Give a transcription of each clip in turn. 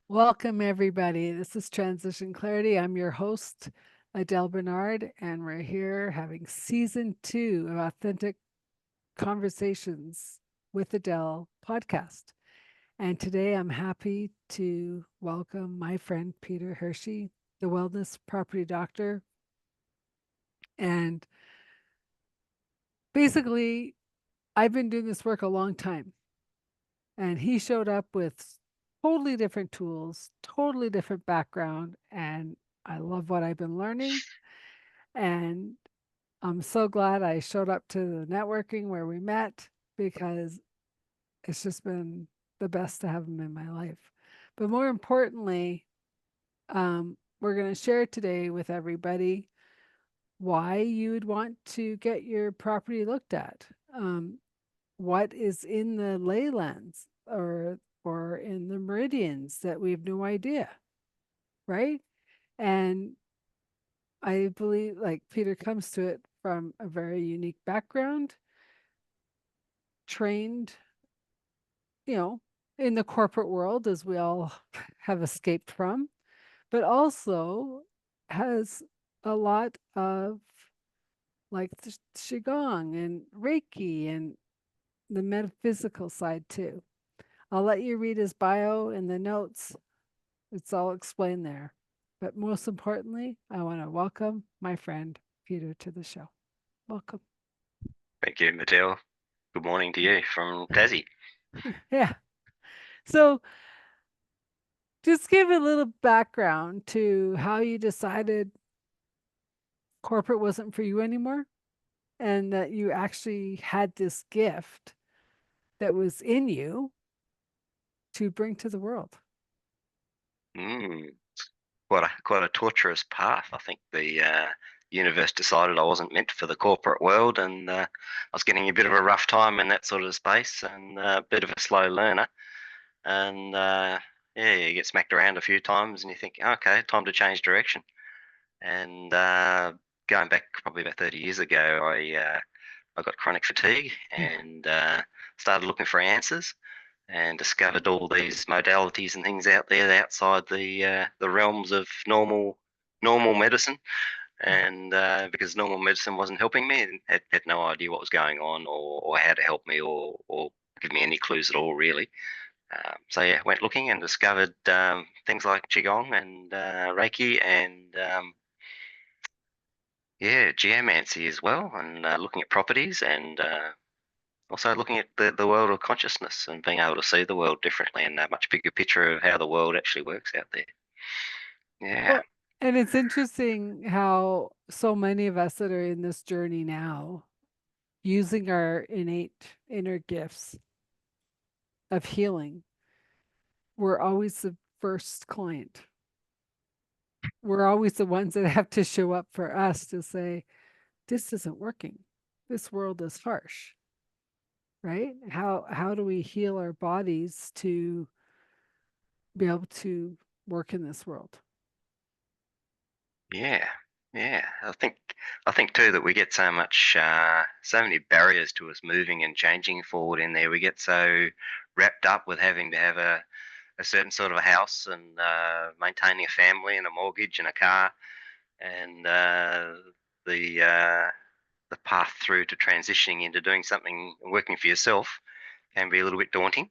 Welcome, everybody. This is Transition Clarity. I'm your host, Adele Bernard, and we're here having season 2 of Authentic Conversations with Adele podcast. And today I'm happy to welcome my friend Peter Hursey, the wellness property doctor. And basically, I've been doing this work a long time, and he showed up with totally different tools, totally different background, and I love what I've been learning. And I'm so glad I showed up to the networking where we met because it's just been the best to have him in my life. But more importantly, we're going to share today with everybody why you would want to get your property looked at. What is in the leylands or in the meridians that we have no idea, right? And I believe like Peter comes to it from a very unique background, trained, you know, in the corporate world as we all have escaped from, but also has a lot of like the qigong and reiki and the metaphysical side too. I'll let you read his bio in the notes. It's all explained there. But most importantly, I want to welcome my friend Peter to the show. Welcome. Thank you, Mateo. Good morning to you from Tassie. Yeah. So just give a little background to how you decided corporate wasn't for you anymore and that you actually had this gift that was in you to bring to the world. Mm, quite a torturous path. I think the universe decided I wasn't meant for the corporate world, and I was getting a bit of a rough time in that sort of space, and a bit of a slow learner. And yeah, you get smacked around a few times, and you think, okay, time to change direction. And going back probably about 30 years ago, I got chronic fatigue and started looking for answers and discovered all these modalities and things out there outside the realms of normal medicine. And because normal medicine wasn't helping me, and had no idea what was going on or how to help me or give me any clues at all, really. So yeah, went looking and discovered things like qigong and reiki and yeah, geomancy as well, and looking at properties and also looking at the world of consciousness and being able to see the world differently and a much bigger picture of how the world actually works out there. Yeah. Well, and it's interesting how so many of us that are in this journey now, using our innate inner gifts of healing, we're always the first client. We're always the ones that have to show up for us to say, this isn't working. This world is harsh, right? How do we heal our bodies to be able to work in this world? Yeah. Yeah. I think too that we get so many barriers to us moving and changing forward in there. We get so wrapped up with having to have a certain sort of a house and maintaining a family and a mortgage and a car and the uh, the path through to transitioning into doing something and working for yourself can be a little bit daunting.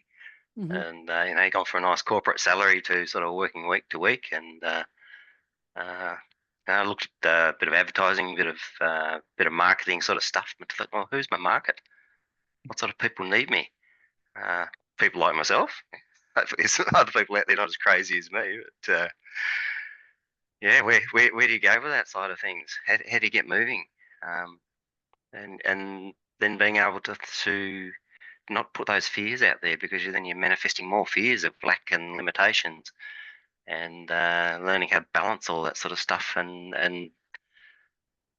Mm-hmm. And you've gone from a nice corporate salary to sort of working week to week, and uh, I looked at a bit of advertising, bit of marketing sort of stuff, but I thought, well, who's my market? What sort of people need me? Uh, People like myself. Hopefully, there's other people out there not as crazy as me, but yeah, where do you go with that side of things? How do you get moving? Um, and then being able to not put those fears out there because then you're manifesting more fears of lack and limitations and learning how to balance all that sort of stuff and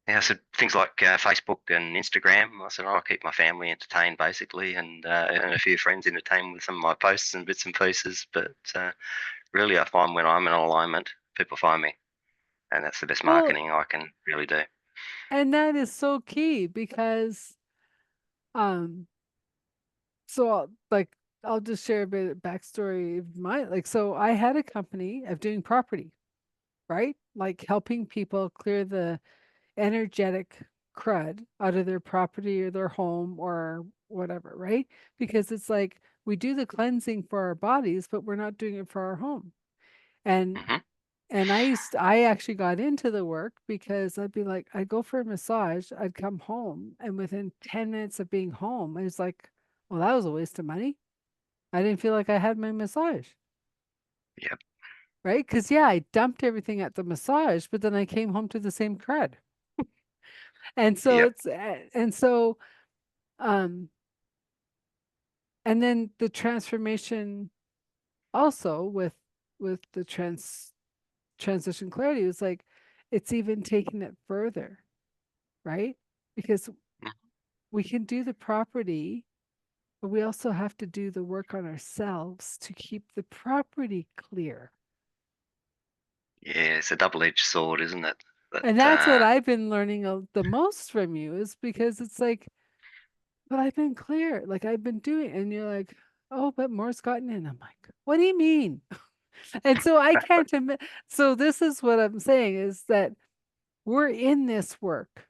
yeah, so things like Facebook and Instagram. I said, oh, I'll keep my family entertained basically, and a few friends entertained with some of my posts and bits and pieces. But really, I find when I'm in alignment, people find me, and that's the best Well, marketing I can really do. and that is so key because um so like I'll just share a bit of backstory of mine. Like, so I had a company of doing property, right? Like helping people clear the energetic crud out of their property or their home or whatever, right? Because it's like we do the cleansing for our bodies, but we're not doing it for our home. And Hmm. I actually got into the work because I'd be like, I'd go for a massage, I'd come home, and within 10 minutes of being home, I was like, well, that was a waste of money. I didn't feel like I had my massage, Yep. right? Because yeah, I dumped everything at the massage, but then I came home to the same crud. And so Yep. um and then the transformation also with the transition clarity was like it's even taking it further, right? Because Mhm. we can do the property, but we also have to do the work on ourselves to keep the property clear. Yeah, it's a double-edged sword, isn't it? That And that's what I've been learning the most from you is because it's like, but I've been clear, like I've been doing, and you're like, oh, but more's gotten in. I'm like, what do you mean? And so I can't admit. So this is what I'm saying is that we're in this work.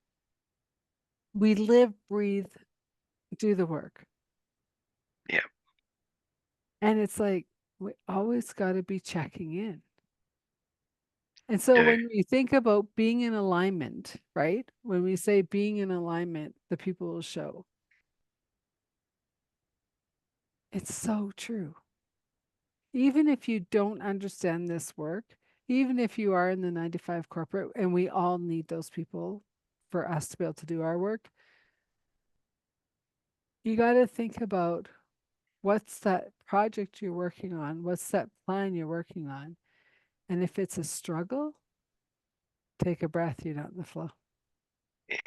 We live, breathe, do the work. yeah, And it's like, we always got to be checking in. And so do. when we think about being in alignment, right? When we say being in alignment, the people will show. It's so true. Even if you don't understand this work, even if you are in the 95 corporate, and we all need those people for us to be able to do our work, you got to think about what's that project you're working on? What's that plan you're working on? And if it's a struggle, take a breath, you're not in the flow. Yeah,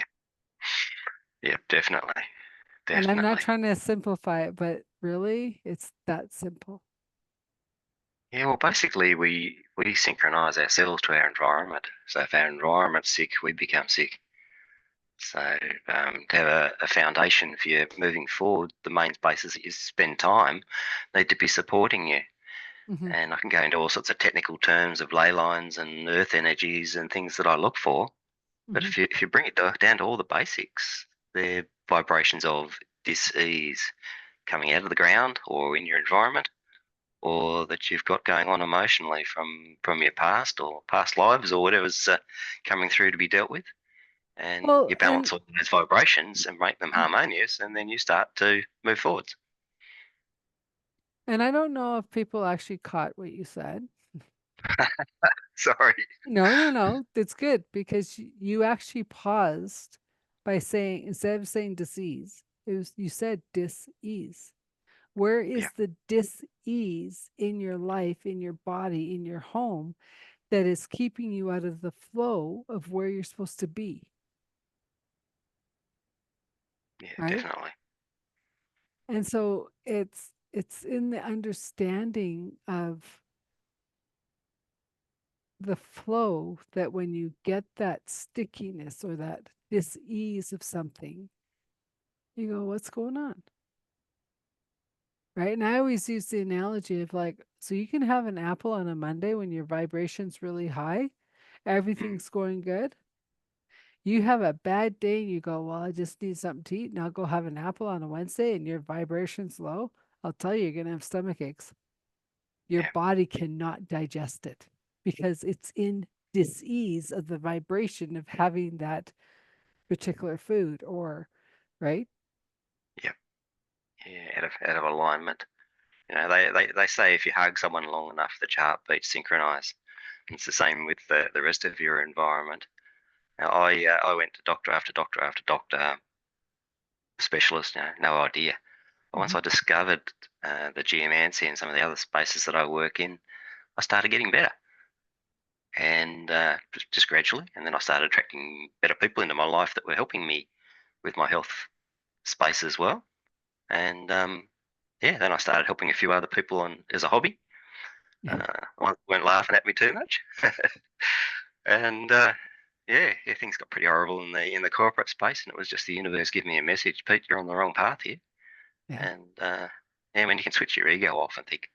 yeah, definitely, And I'm not definitely. trying to simplify it, but really, it's that simple. Yeah, well, basically, we synchronize ourselves to our environment. So if our environment's sick, we become sick. So to have a foundation for you moving forward, the main spaces that you spend time need to be supporting you. Hmm. And I can go into all sorts of technical terms of ley lines and earth energies and things that I look for. But Hmm. if you bring it down to all the basics, they're vibrations of dis-ease coming out of the ground or in your environment, or that you've got going on emotionally from your past or past lives or whatever's coming through to be dealt with. And Well, you balance all those vibrations and make them harmonious, and then you start to move forwards. and I don't know if people actually caught what you said. Sorry. No, no, no. It's good because you actually paused by saying, instead of saying disease, it was you said dis-ease. Where Yeah, is the dis-ease in your life, in your body, in your home that is keeping you out of the flow of where you're supposed to be, yeah, right? definitely. And so it's in the understanding of the flow that when you get that stickiness or that dis-ease of something, you go, what's going on? Right. And I always use the analogy of like, so you can have an apple on a Monday when your vibration's really high, Mm, everything's going good. You have a bad day and you go, well, I just need something to eat. And I'll go have an apple on a Wednesday and your vibration's low. I'll tell you, you're going to have stomach aches. Your yeah, body cannot digest it because it's in dis-ease of the vibration of having that particular food or, right? yeah, yeah. Out of alignment. They say if you hug someone long enough, the heartbeats synchronize. And it's the same with the rest of your environment. Now, I went to doctor after doctor after doctor, specialist, no idea. But once Mm-hmm. I discovered the geomancy and some of the other spaces that I work in, I started getting better, and just gradually. And then I started attracting better people into my life that were helping me with my health space as well. And yeah, then I started helping a few other people on as a hobby. Yeah. Weren't laughing at me too much, and yeah, yeah, things got pretty horrible in the corporate space, and it was just the universe giving me a message, Pete, you're on the wrong path here. Yeah. And yeah, when you can switch your ego off and think,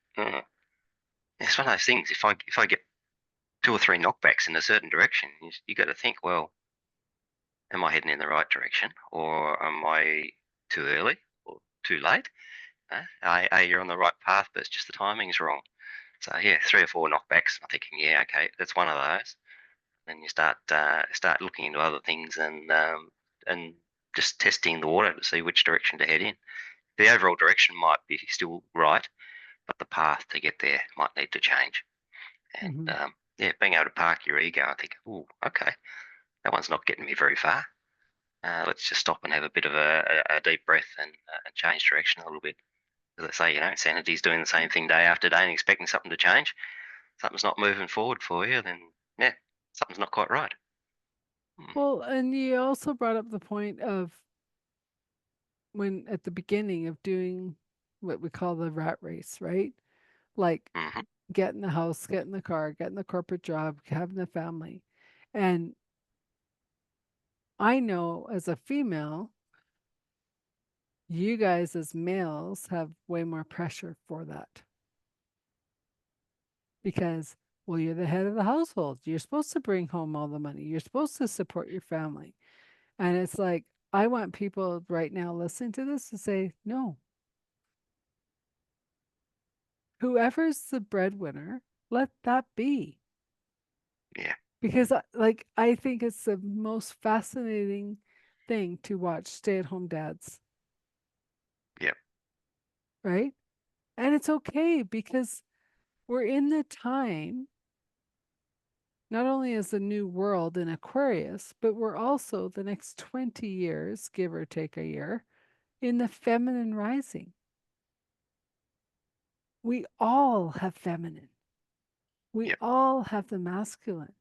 it's one of those things. If I get two or three knockbacks in a certain direction, you got to think, well, am I heading in the right direction, or am I too early or too late? You're on the right path, but it's just the timing's wrong. So yeah, three or four knockbacks. I'm thinking, yeah, okay, that's one of those. Then you start looking into other things and just testing the water to see which direction to head in. The overall direction might be still right, but the path to get there might need to change. Hmm. And yeah, being able to park your ego and think, oh, okay, that one's not getting me very far. Let's just stop and have a bit of a deep breath and change direction a little bit. As I say, insanity's doing the same thing day after day and expecting something to change. Something's not moving forward for you, then yeah, something's not quite right. Mm. Well, and you also brought up the point of when at the beginning of doing what we call the rat race, right? Like Hmm. get in the house, get in the car, get in the corporate job, having the family. And I know as a female, you guys as males have way more pressure for that because, well, you're the head of the household. You're supposed to bring home all the money. You're supposed to support your family. And it's like, I want people right now listening to this to say, no, whoever's the breadwinner, let that be. Yeah, Because, like, I think it's the most fascinating thing to watch stay at home dads, yeah, right? And it's okay because we're in the time, not only is the new world in Aquarius, but we're also the next 20 years, give or take a year, in the feminine rising. We all have feminine, we yeah, all have the masculine.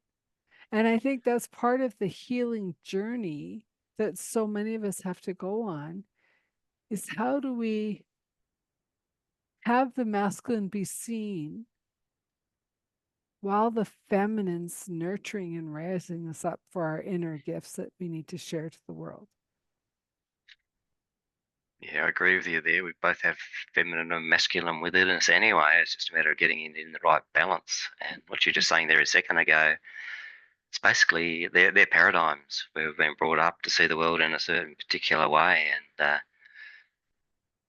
And I think that's part of the healing journey that so many of us have to go on is how do we have the masculine be seen while the feminine's nurturing and raising us up for our inner gifts that we need to share to the world. yeah. I agree with you there. We both have feminine and masculine within us anyway. It's just a matter of getting it in the right balance. And what you're just saying there a second ago, it's basically their paradigms. We've been brought up to see the world in a certain particular way, and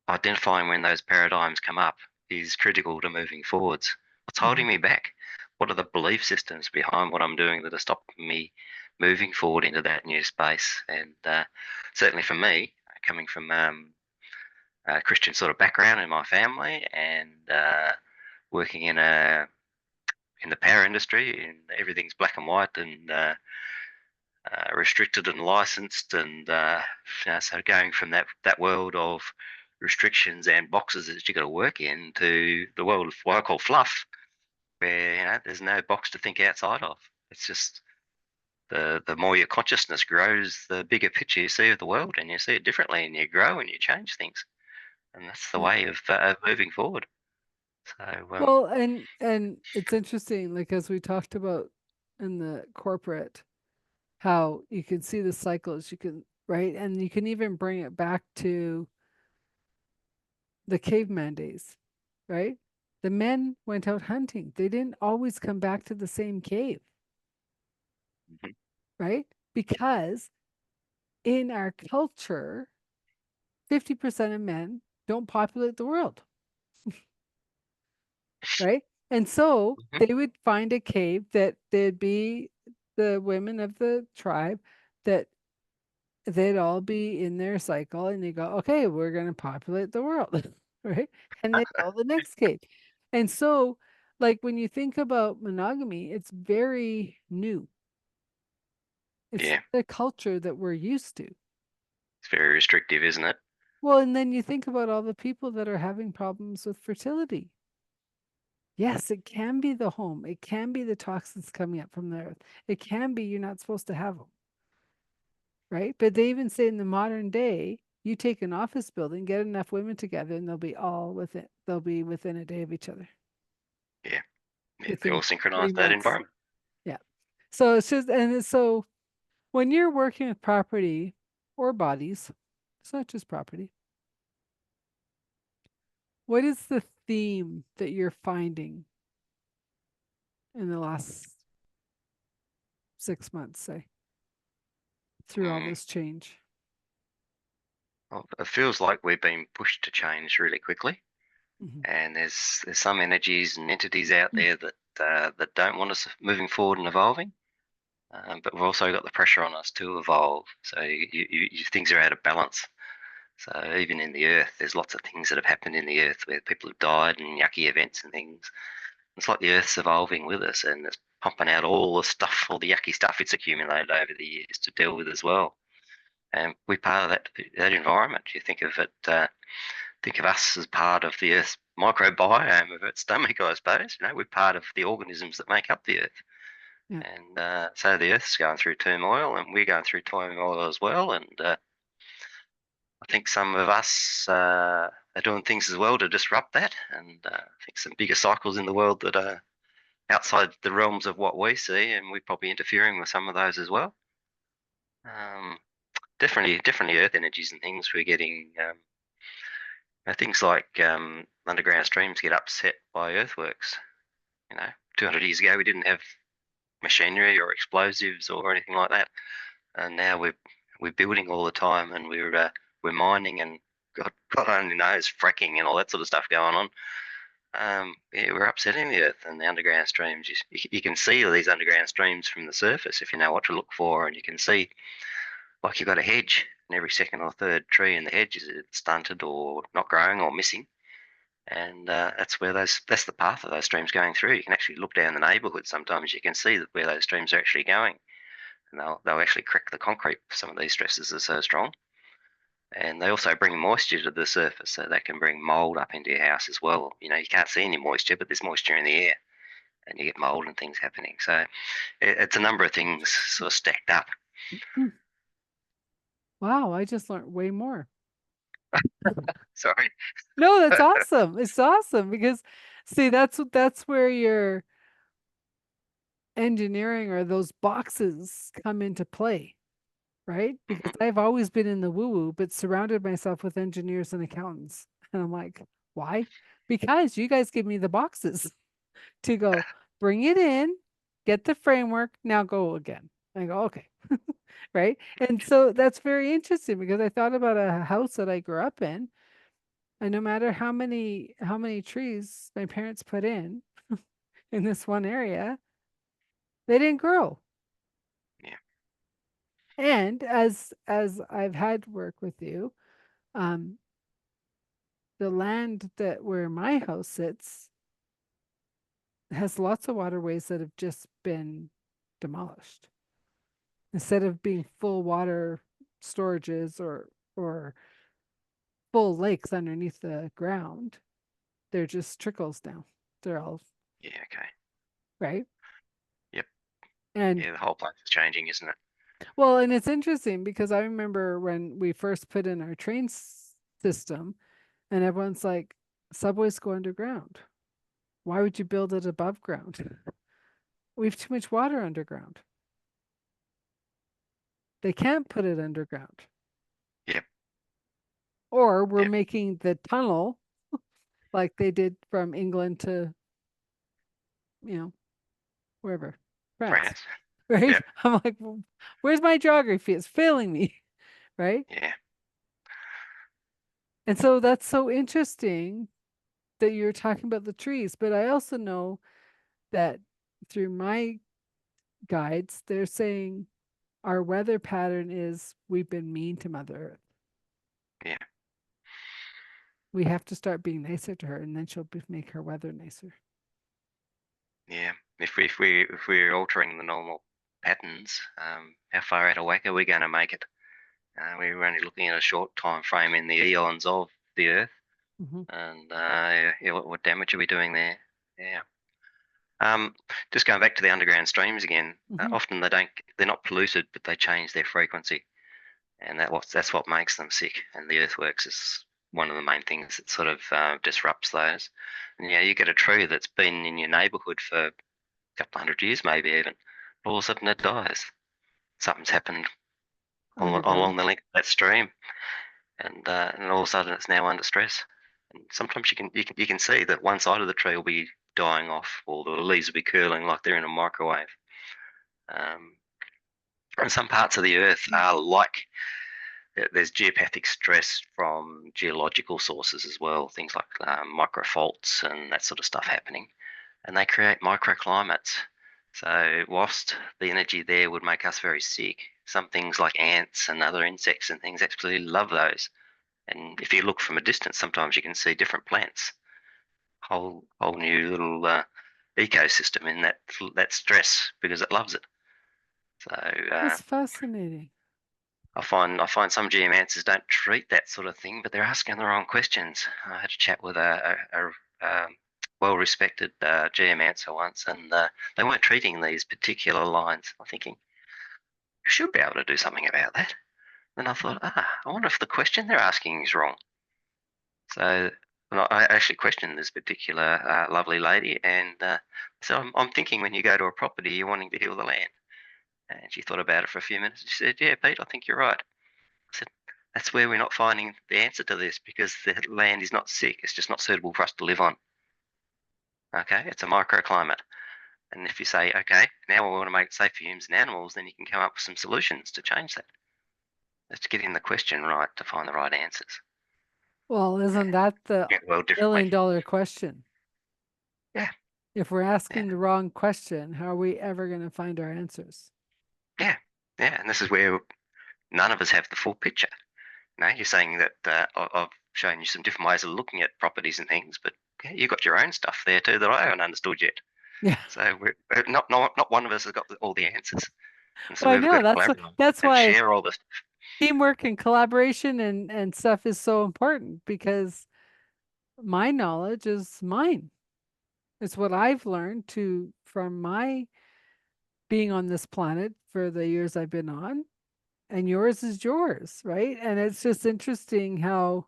identifying when those paradigms come up is critical to moving forwards. What's Mm-hmm. holding me back? What are the belief systems behind what I'm doing that are stopping me moving forward into that new space? And certainly for me, coming from a Christian sort of background in my family and working in the power industry, and everything's black and white and restricted and licensed, and so going from that world of restrictions and boxes that you got to work in to the world of what I call fluff, where there's no box to think outside of. It's just the more your consciousness grows, the bigger picture you see of the world, and you see it differently, and you grow and you change things, and that's the Yeah. way of moving forward. So Well, and it's interesting, like as we talked about in the corporate, how you can see the cycles, you can, right? And you can even bring it back to the caveman days, right? The men went out hunting. They didn't always come back to the same cave, mhm, right? Because in our culture, 50% of men don't populate the world, right? And so mhm, they would find a cave that there'd be the women of the tribe that they'd all be in their cycle and they go, okay, we're going to populate the world, right? And they go the next cave. And so, like when you think about monogamy, it's very new. It's yeah, the culture that we're used to. it's very restrictive, isn't it? Well, and then you think about all the people that are having problems with fertility. Yes, it can be the home. It can be the toxins coming up from the earth. It can be you're not supposed to have them, right? But they even say in the modern day, you take an office building, get enough women together, and they'll be all within. They'll be within a day of each other, Yeah, yeah, they within all synchronize three that months. environment. Yeah. So it's just, and so when you're working with property or bodies, it's not just property. What is the theme that you're finding in the last 6 months, say, through all Mm. this change? Well, it feels like we've been pushed to change really quickly, Mhm. and there's some energies and entities out there that don't want us moving forward and evolving. But we've also got the pressure on us to evolve. So things are out of balance. So even in the earth, there's lots of things that have happened in the earth where people have died and yucky events and things. It's like the earth's evolving with us and it's pumping out all the stuff, all the yucky stuff it's accumulated over the years to deal with as well. And we're part of that environment. You think of us as part of the Earth's microbiome of its stomach, I suppose. We're part of the organisms that make up the Earth. Yeah. And so the Earth's going through turmoil, and we're going through turmoil as well. And I think some of us are doing things as well to disrupt that. And I think some bigger cycles in the world that are outside the realms of what we see, and we're probably interfering with some of those as well. Um, definitely, Earth energies and things. We're getting things like underground streams get upset by earthworks. You know, 200 years ago we didn't have machinery or explosives or anything like that, and now we're building all the time, and we're mining, and God only knows fracking and all that sort of stuff going on. Yeah, we're upsetting the earth and the underground streams. You can see these underground streams from the surface if you know what to look for, and you can see like you've got a hedge, and every second or third tree in the hedge is stunted or not growing or missing. And that's the path of those streams going through. You can actually look down the neighbourhood. Sometimes you can see where those streams are actually going, and they'll actually crack the concrete. Some of these stresses are so strong, and they also bring moisture to the surface, so they can bring mold up into your house as well. You can't see any moisture, but there's moisture in the air, and you get mold and things happening. So it's a number of things sort of stacked up. Mm. Wow, I just learned way more. Sorry. No, that's awesome. It's awesome because see, that's where your engineering or those boxes come into play, right? Because Mhm. I've always been in the woo-woo, but surrounded myself with engineers and accountants. And I'm like, why? Because you guys give me the boxes to go bring it in, get the framework, now go again. I go, okay. Right. And so that's very interesting because I thought about a house that I grew up in, and no matter how many trees my parents put in this one area, they didn't grow. Yeah, And as I've had work with you, um, the land that where my house sits has lots of waterways that have just been demolished. Instead of being full water storages or full lakes underneath the ground, they're just trickles now. They're all yeah, okay. right. Yep. And Yeah, the whole place is changing, isn't it? well, and it's interesting because I remember when we first put in our system, and everyone's like, subways go underground. Why would you build it above ground? We have too much water underground. They can't put it underground. Yep, Or we're yep. making the tunnel like they did from England to, you know, wherever, France, France. right? Yep. I'm like, well, where's my geography? It's failing me, right? Yeah, And so that's so interesting that you're talking about the trees. But I also know that through my guides, they're saying our weather pattern is we've been mean to Mother Earth. yeah, We have to start being nicer to her, and then make her weather nicer. yeah. If we're altering the normal patterns, how far out of whack are we going to make it? We're only looking at a short time frame in the eons of the Earth, Hmm. and yeah, what damage are we doing there? Yeah. Um, just going back to the underground streams again. Hmm. Often they're not polluted, but they change their frequency, and that's what makes them sick. And the earthworks is one of the main things that sort of disrupts those. And yeah, you get a tree that's been in your neighbourhood for a couple hundred years, maybe even. All of a sudden, it dies. Something's happened along Underground. the length of that stream, and all of a sudden, it's now under stress. And sometimes you can see that one side of the tree will be dying off, or the leaves will be curling like they're in a microwave. Um, and some parts of the earth are like there's geopathic stress from geological sources as well, things like microfaults and that sort of stuff happening, and they create microclimates. So whilst the energy there would make us very sick, some things like ants and other insects and things absolutely love those. And if you look from a distance, sometimes you can see different plants, whole new little ecosystem in that stress because it loves it. So That's fascinating. I find some geomancers don't treat that sort of thing, but they're asking the wrong questions. I had a chat with a well-respected geomancer once, and they weren't treating these particular lines. I'm thinking you should be able to do something about that. Then I thought, I wonder if the question they're asking is wrong. So and I actually questioned this particular lovely lady, and so I'm thinking when you go to a property, you're wanting to heal the land. And she thought about it for a few minutes. She said, "Yeah, Pete, I think you're right." I said, "That's where we're not finding the answer to this because the land is not sick. It's just not suitable for us to live on. Okay, it's a microclimate. And if you say, okay, now we want to make it safe for humans and animals, then you can come up with some solutions to change that. Let's get in the question right to find the right answers. Well, isn't And that the get well differently. $1 million question? Yeah, If we're yeah, asking the wrong question, how are we ever going to find our answers? yeah, yeah. And this is where none of us have the full picture. No, you're saying that I've shown you some different ways of looking at properties and things, but yeah, you've got your own stuff there too that I haven't understood yet. Yeah. So we're not one of us has got all the answers, and so Well, I we've got know to that's collaborate that's and why share all this. teamwork and collaboration and stuff is so important because my knowledge is mine. It's what I've learned to from my being on this planet for the years I've been on, and yours is yours, right? And it's just interesting how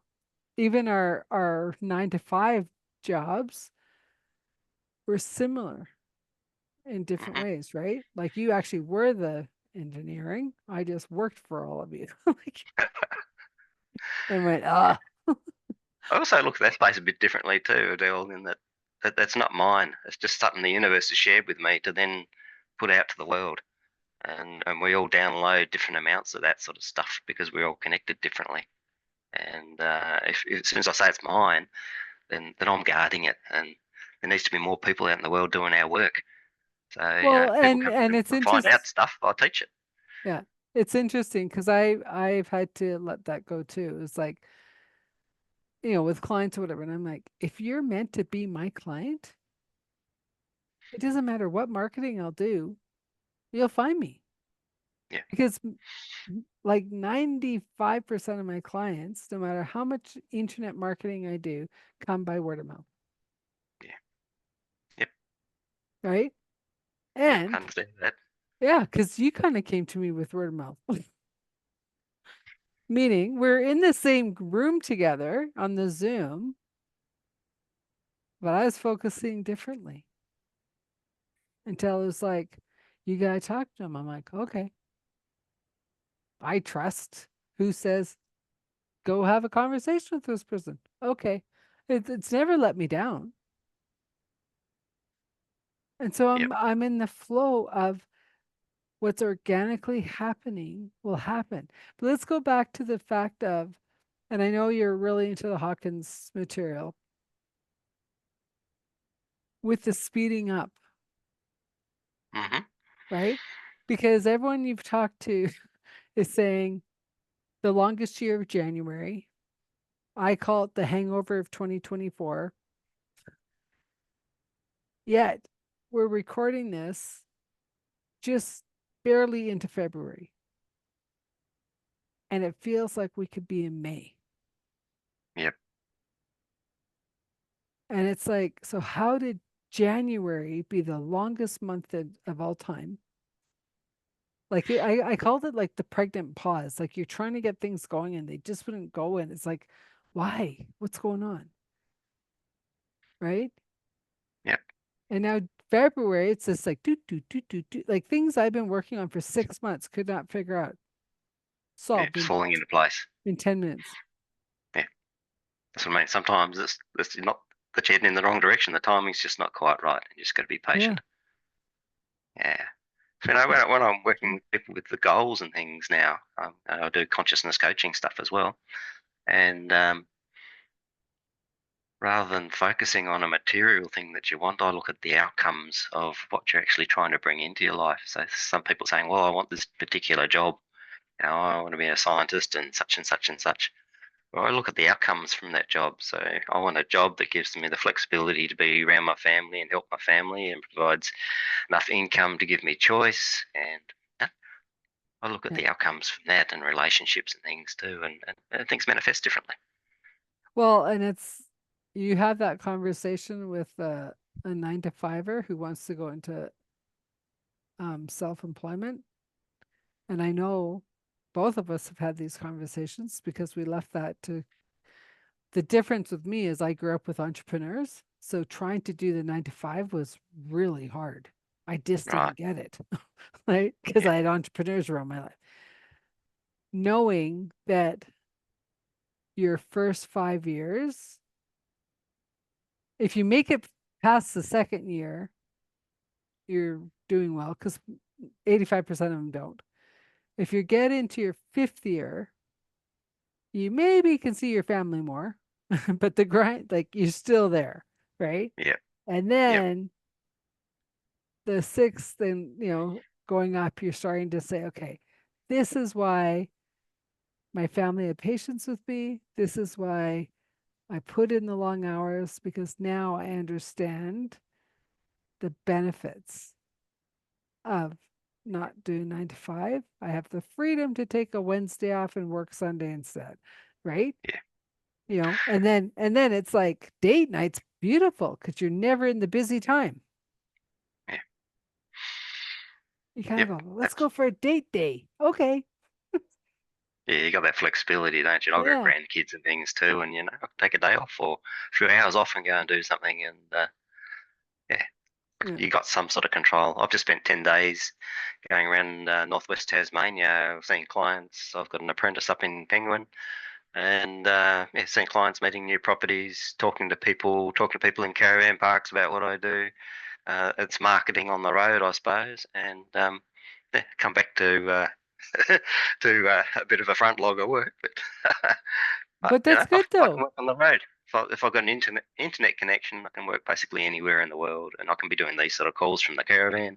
even our 9 to 5 jobs were similar in different Hmm. ways, right? Like you actually were the engineering. I just worked for all of you. Like, and went, I also look at that space a bit differently too, Adele, in that's not mine. It's just something the universe has shared with me to then put out to the world. And we all download different amounts of that sort of stuff because we're all connected differently. And if as soon as I say it's mine, then I'm guarding it, and there needs to be more people out in the world doing our work. So well, people and come and to it's find interesting. out stuff. I'll teach it. Yeah, it's interesting because I've had to let that go too. It's like, with clients or whatever, and I'm like, if you're meant to be my client, it doesn't matter what marketing I'll do, you'll find me Yeah, because like 95% of my clients, no matter how much internet marketing I do, come by word of mouth, yeah, yep, right? yep. And Understand that. yeah, because you kind of came to me with word of mouth, meaning we're in the same room together on the Zoom, but I was focusing differently until it was like, you gotta talk to him. I'm like, okay, I trust who says go have a conversation with this person. Okay. It's never let me down. And so Yep. I'm in the flow of what's organically happening will happen. But let's go back to the fact of, and I know you're really into the Hawkins material with the speeding up, Hmm. right? Because everyone you've talked to is saying the longest year of January. I call it the hangover of 2024. Yet we're recording this just barely into February. And it feels like we could be in May. Yep. And it's like, so how did January be the longest month of all time? Like I called it like the pregnant pause. Like you're trying to get things going and they just wouldn't go. And it's like, why? What's going on? Right. Yep. And now February, it's just like do, like things I've been working on for 6 months could not figure out, Yeah. solved It's falling into place. in 10 minutes. Yeah. That's what I mean. Sometimes it's not that you're heading in the wrong direction. The timing's just not quite right. You just got to be Yeah. patient. Yeah. So, when I'm working True. with people with the goals and things now, I do consciousness coaching stuff as well. And rather than focusing on a material thing that you want, I look at the outcomes of what you're actually trying to bring into your life. So some people saying, well, I want this particular job. I want to be a scientist and such and such and such. Well, I look at the outcomes from that job. So I want a job that gives me the flexibility to be around my family and help my family and provides enough income to give me choice. And I look at Yeah. the outcomes from that and relationships and things too, and things manifest differently. Well, and you have that conversation with a 9 to 5er who wants to go into self-employment. And I know both of us have had these conversations because we left that to the difference with me is I grew up with entrepreneurs. So trying to do the 9 to 5 was really hard. I just Right. didn't get it, right? Because Yeah. I had entrepreneurs around my life. Knowing that your first 5 years, if you make it past the second year, you're doing well because 85% of them don't. If you get into your fifth year, you maybe can see your family more, but the grind, like you're still there, right? Yeah. And Yeah. then the sixth, and going up, you're starting to say, okay, this is why my family had patience with me. This is why I put in the long hours because now I understand the benefits of not doing 9 to 5. I have the freedom to take a Wednesday off and work Sunday instead, right? Yeah. And then it's like date night's beautiful because you're never in the busy time. Yeah. You kind of Yep. go, let's That's go for a date day. Okay. Yeah, you got that flexibility, don't you? And I've got Yeah. grandkids and things too, and I can take a day off or a few hours off and go and do something, and yeah, Yeah. you got some sort of control. I've just spent 10 days going around northwest Tasmania, seeing clients. I've got an apprentice up in Penguin, and yeah, seeing clients, meeting new properties, talking to people in caravan parks about what I do. It's marketing on the road, I suppose, and yeah, come back to to a bit of a front log of work, but But but that's good I can though. work on the road. If I've got an internet connection, I can work basically anywhere in the world, and I can be doing these sort of calls from the caravan.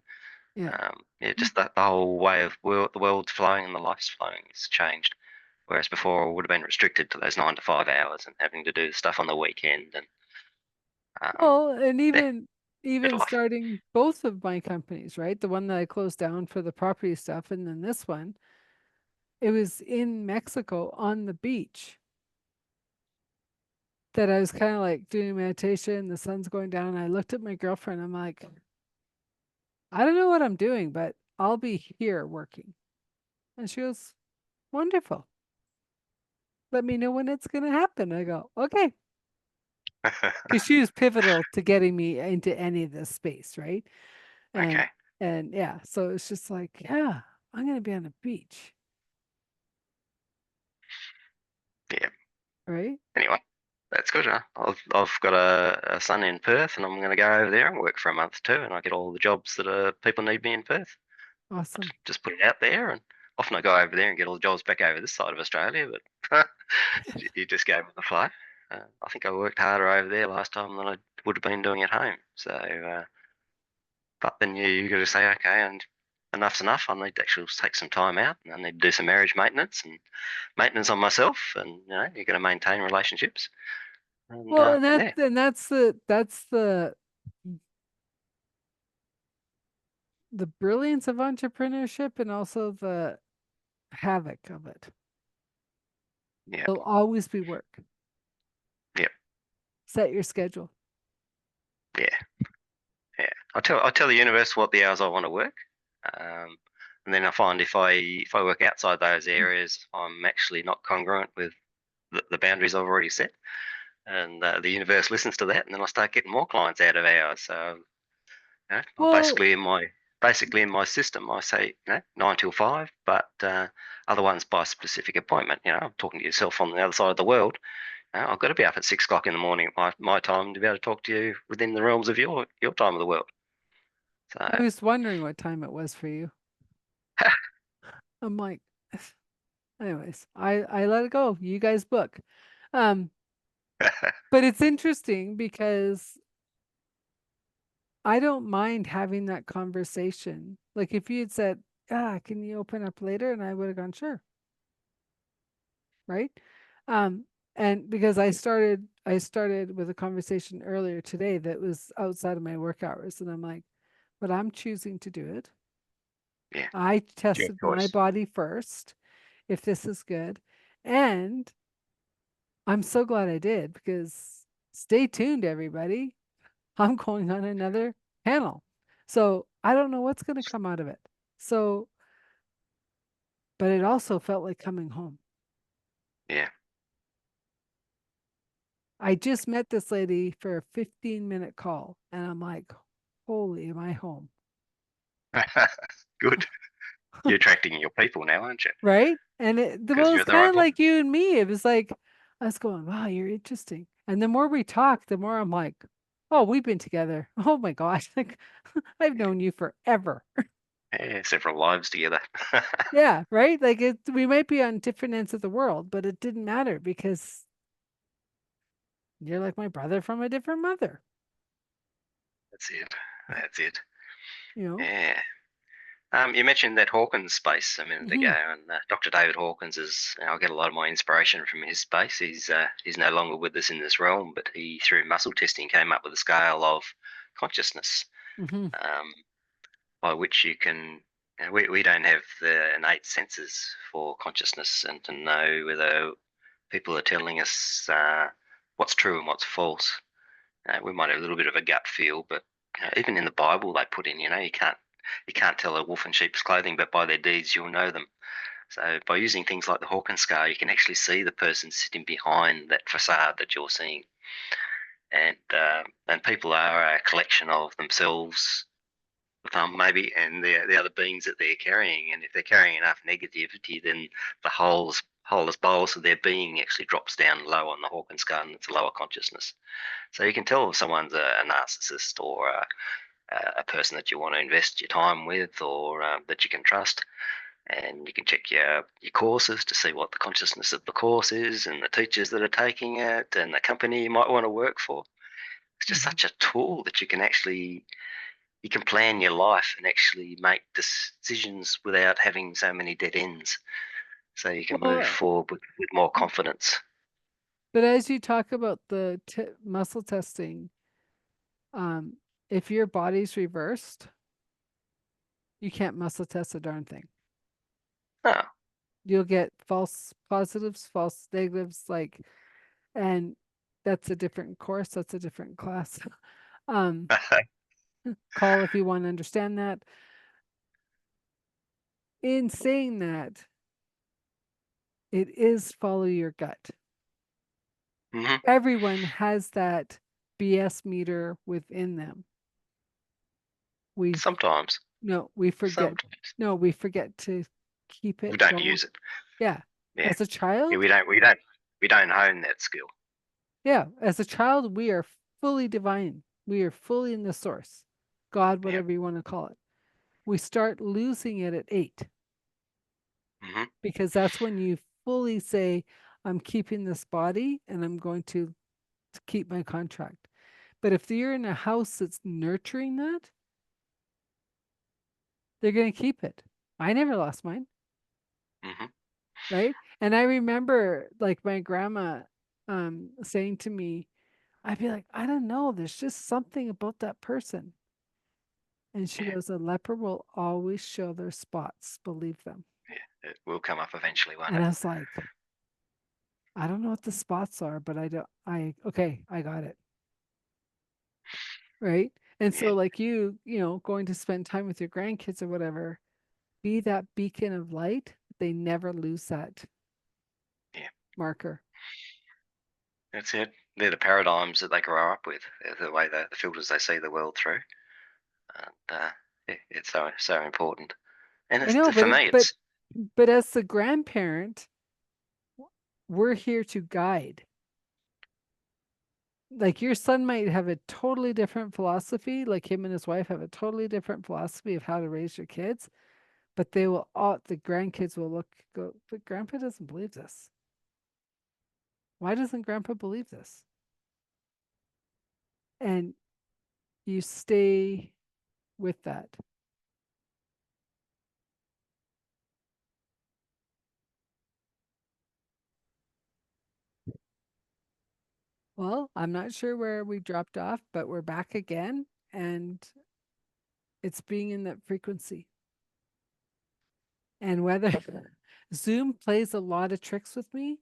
Yeah. Yeah, just the whole way of the world's flowing and the life's flowing has changed. Whereas before, I would have been restricted to those 9 to 5 hours and having to do stuff on the weekend and Well, and yeah, bit even of life. starting both of my companies, right? The one that I closed down for the property stuff, and then this one, it was in Mexico on the beach that I was kind of like doing meditation. The sun's going down. And I looked at my girlfriend. I'm like, I don't know what I'm doing, but I'll be here working. And she goes, wonderful. Let me know when it's going to happen. I go, okay. Because she was pivotal to getting me into any of this space, right? And Okay. and yeah, so it's just like, yeah, I'm gonna be on the beach, Yeah. right? Anyway, that's good. Huh? I've got a son in Perth, and I'm going to go over there and work for a month too, and I get all the jobs that people need me in Perth. Awesome. Just put it out there, and often I go over there and get all the jobs back over this side of Australia, but you just go with the flow. I think I worked harder over there last time than I would have been doing at home. So, but then you got to say, okay, and enough's enough. I need to actually take some time out, and I need to do some marriage maintenance and maintenance on myself, and you're going to maintain relationships, and Well, and yeah, the brilliance of entrepreneurship and also the havoc of it. yeah, There'll always be work. yeah, Set your schedule. yeah, yeah. I tell the universe what the hours I want to work, um, and then I find if I work outside those areas, I'm actually not congruent with the boundaries I've already set, and the universe listens to that, and then I start getting more clients out of hours. So I'm Well, basically in my system. I say 9 till 5, but other ones by specific appointment. I'm talking to yourself on the other side of the world. I've got to be up at 6 o'clock in the morning at my time to be able to talk to you within the realms of your time of the world. So I was wondering what time it was for you. I'm like, anyways, I let it go. You guys book. Um, but it's interesting because I don't mind having that conversation. Like if you had said, can you open up later? And I would have gone, sure, right? Um, and because I started with a conversation earlier today that was outside of my work hours, and I'm like, but I'm choosing to do it. yeah, I it's your tested my choice. body first, if this is good. And I'm so glad I did because stay tuned, everybody. I'm going on another panel. So I don't know what's going to come out of it. So, but it also felt like coming home. Yeah. I just met this lady for a 15-minute call and I'm like, holy, am I home? Good. You're attracting your people now, aren't you? Right? And Because well, you're it's at the kind right of place. like you and me. It was like, I was going, wow, you're interesting. And the more we talk, the more I'm like, oh, we've been together. Oh my gosh. Like, I've known you forever. Yeah, several lives together. Yeah, right? Like we might be on different ends of the world, but it didn't matter because you're like my brother from a different mother, That's it. That's it. you know? Yeah. You mentioned that Hawkins space a minute ago, Hmm. and Dr. David Hawkins is. I get a lot of my inspiration from his space. He's no longer with us in this realm, but he, through muscle testing, came up with a scale of consciousness, Hmm. um, by which you can. We don't have the innate senses for consciousness and to know whether people are telling us what's true and what's false. We might have a little bit of a gut feel, but even in the Bible, they put in, you can't tell a wolf in sheep's clothing, but by their deeds you'll know them. So by using things like the Hawkins scale, you can actually see the person sitting behind that facade that you're seeing, and people are a collection of themselves, maybe, and the other beings that they're carrying. And if they're carrying enough negativity, then the whole bolus of their being actually drops down low on the Hawkins scale, and it's a lower consciousness. So you can tell if someone's a narcissist or a person that you want to invest your time with, or that you can trust. And you can check your courses to see what the consciousness of the course is, and the teachers that are taking it, and the company you might want to work for. It's just Hmm. such a tool that you can plan your life and actually make decisions without having so many dead ends. So you can move Well, forward with more confidence. but as you talk about the muscle testing, um, if your body's reversed, you can't muscle test a darn thing. Oh. You'll get false positives, false negatives, like, and that's a different course, that's a different class. um, call if you want to understand that. In saying that, it is follow your gut. Hmm. Everyone has that BS meter within them. We Sometimes. no, we forget. Sometimes. No, we forget to keep We it don't going. use it. Yeah. Yeah. As a Yeah, child, we don't hone that skill. yeah, as a child, we are fully divine. We are fully in the source, God, Yeah. whatever you want to call it. We start losing it at 8 Hmm. because that's when you fully say, I'm keeping this body and I'm going to keep my contract. But if you're in a house that's nurturing that, they're going to keep it. I never lost mine, Hmm. right? And I remember like my grandma saying to me, I'd be like, I don't know, there's just something about that person. And she Yeah. goes, a leper will always show their spots, believe them. Yeah. It will come up eventually, won't And it? I was like, I don't know what the spots are, but okay, I got it. Right. And Yeah. so, like going to spend time with your grandkids or whatever, be that beacon of light. They never lose that Yeah. marker. That's it. They're the paradigms that they grow up with. They're the way the filters they see the world through. And yeah, it's so important. And I it's know, for me, it's but as the grandparent, we're here to guide. like your son might have a totally different philosophy, like him and his wife have a totally different philosophy of how to raise your kids, but they will all, the grandkids will look, go, but grandpa doesn't believe this. Why doesn't grandpa believe this? And you stay with that. Well, I'm not sure where we dropped off, but we're back again, and it's being in that frequency. And whether Zoom plays a lot of tricks with me,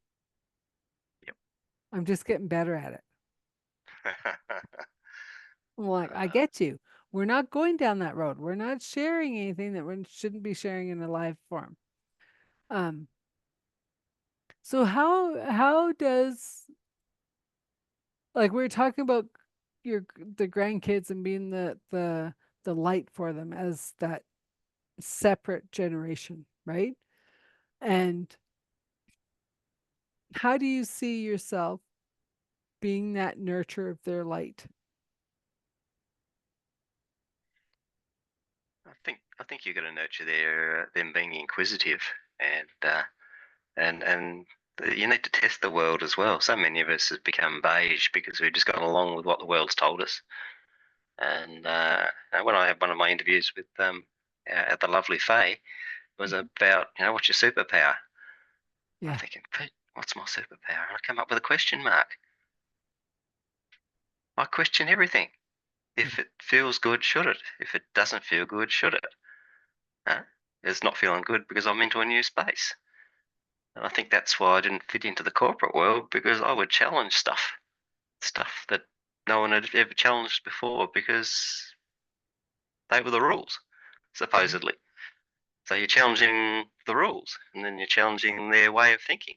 Yep. I'm just getting better at it. I'm like, I uh, get you. We're not going down that road. We're not sharing anything that we shouldn't be sharing in a live form. Um, so how does, like we were talking about your the grandkids and being the light for them as that separate generation, right? And how do you see yourself being that nurture of their light? I think you got to nurture their them being inquisitive and you need to test the world as well. So many of us have become beige because we've just gone along with what the world's told us. And when I had one of my interviews with at the lovely Faye, was Mhm. about what's your superpower. I'm Yeah. thinking, Pete, what's my superpower? And I come up with a question mark. I question everything. Yeah. If it feels good, should it? If it doesn't feel good, should it? Huh? It's not feeling good because I'm into a new space. And I think that's why I didn't fit into the corporate world because I would challenge stuff that no one had ever challenged before because they were the rules, Mhm. supposedly. So you're challenging the rules, and then you're challenging their way of thinking.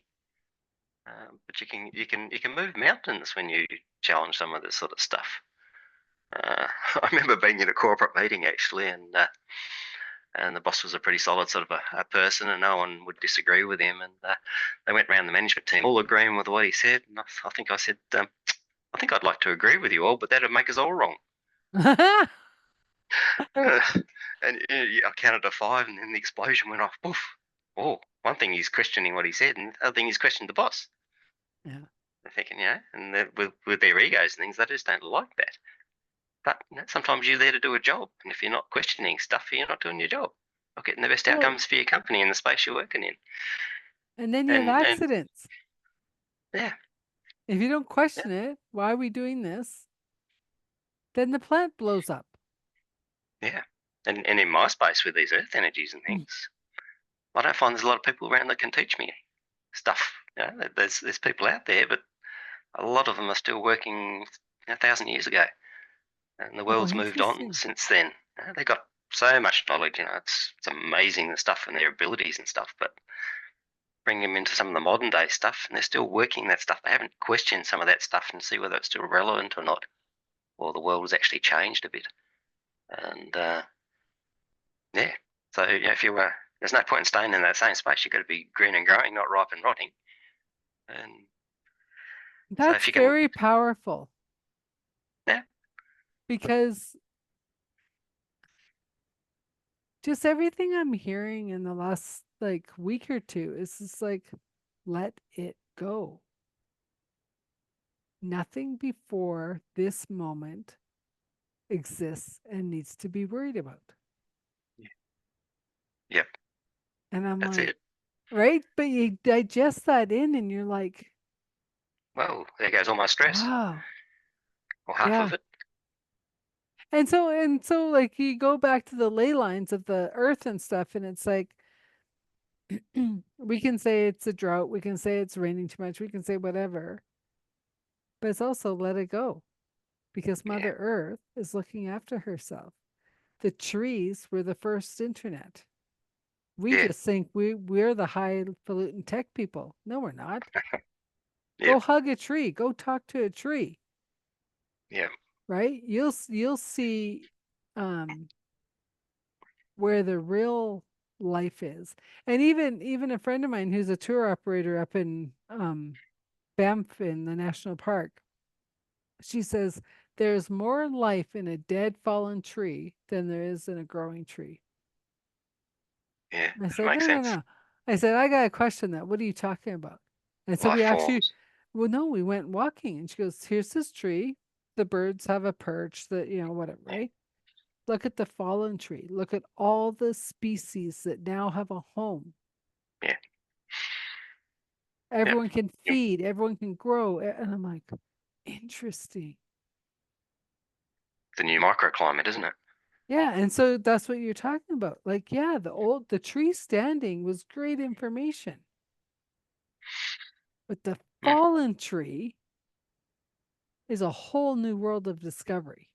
But you can move mountains when you challenge some of this sort of stuff. I remember being in a corporate meeting actually, and the boss was a pretty solid sort of a person, and no one would disagree with him. And they went around the management team, all agreeing with what he said. And I think I said, I think I'd like to agree with you all, but that'd make us all wrong. And I counted to five, and then the explosion went off. Poof! Oh, one thing he's questioning what he said, and the other thing he's questioned the boss. Yeah. They're thinking, and with their egos and things, they just don't like that. But sometimes you're there to do a job, and if you're not questioning stuff, you're not doing your job. Not getting the best Well, outcomes for your company in the space you're working in. and then you have And accidents. yeah, If you don't yeah, question it, why are we doing this? Then the plant blows up. yeah. And in my space with these earth energies and Mm. things, I don't find there's a lot of people around that can teach me stuff. There's people out there, but a lot of them are still working 1,000 years ago, and the Oh, world's moved on interesting. since then. They got so much knowledge. It's amazing the stuff and their abilities and stuff. But bring them into some of the modern day stuff, and they're still working that stuff. They haven't questioned some of that stuff and see whether it's still relevant or not, or the world has actually changed a bit. And yeah, so if you were, there's no point in staying in that same space. You've got to be green and growing, not ripe and rotting. And so if That's you can, very powerful yeah, because just everything I'm hearing in the last like week or two is just like, let it go. Nothing before this moment exists and needs to be worried about. yeah, And I'm that's like, it. right? But you digest that in and you're like, Well, there goes all my stress, wow. or half Yeah. of it. And so like you go back to the ley lines of the earth and stuff, and it's like we can say it's a drought, we can say it's raining too much, we can say whatever, but it's also let it go because Yeah, Mother Earth is looking after herself. The trees were the first internet. We yeah, just think we're the highfalutin tech people. No, we're not. yeah, Go hug a tree. Go talk to a tree. yeah, Right? You'll see um, where the real life is. And even a friend of mine who's a tour operator up in Banff in the national park. She says, there's more life in a dead fallen tree than there is in a growing tree. Yeah, I that said, makes no, no, sense. no. I said, I got to question that. What are you talking about? And so Life we actually, forms. well, no, we went walking and she goes, here's this tree. The birds have a perch that, whatever, Yeah, right? Look at the fallen tree. Look at all the species that now have a home. yeah, yeah. Everyone can feed, everyone can grow. And I'm like, interesting. The new microclimate, isn't it? Yeah, and so that's what you're talking about. Like, yeah, the tree standing was great information. But the Mm. fallen tree is a whole new world of discovery.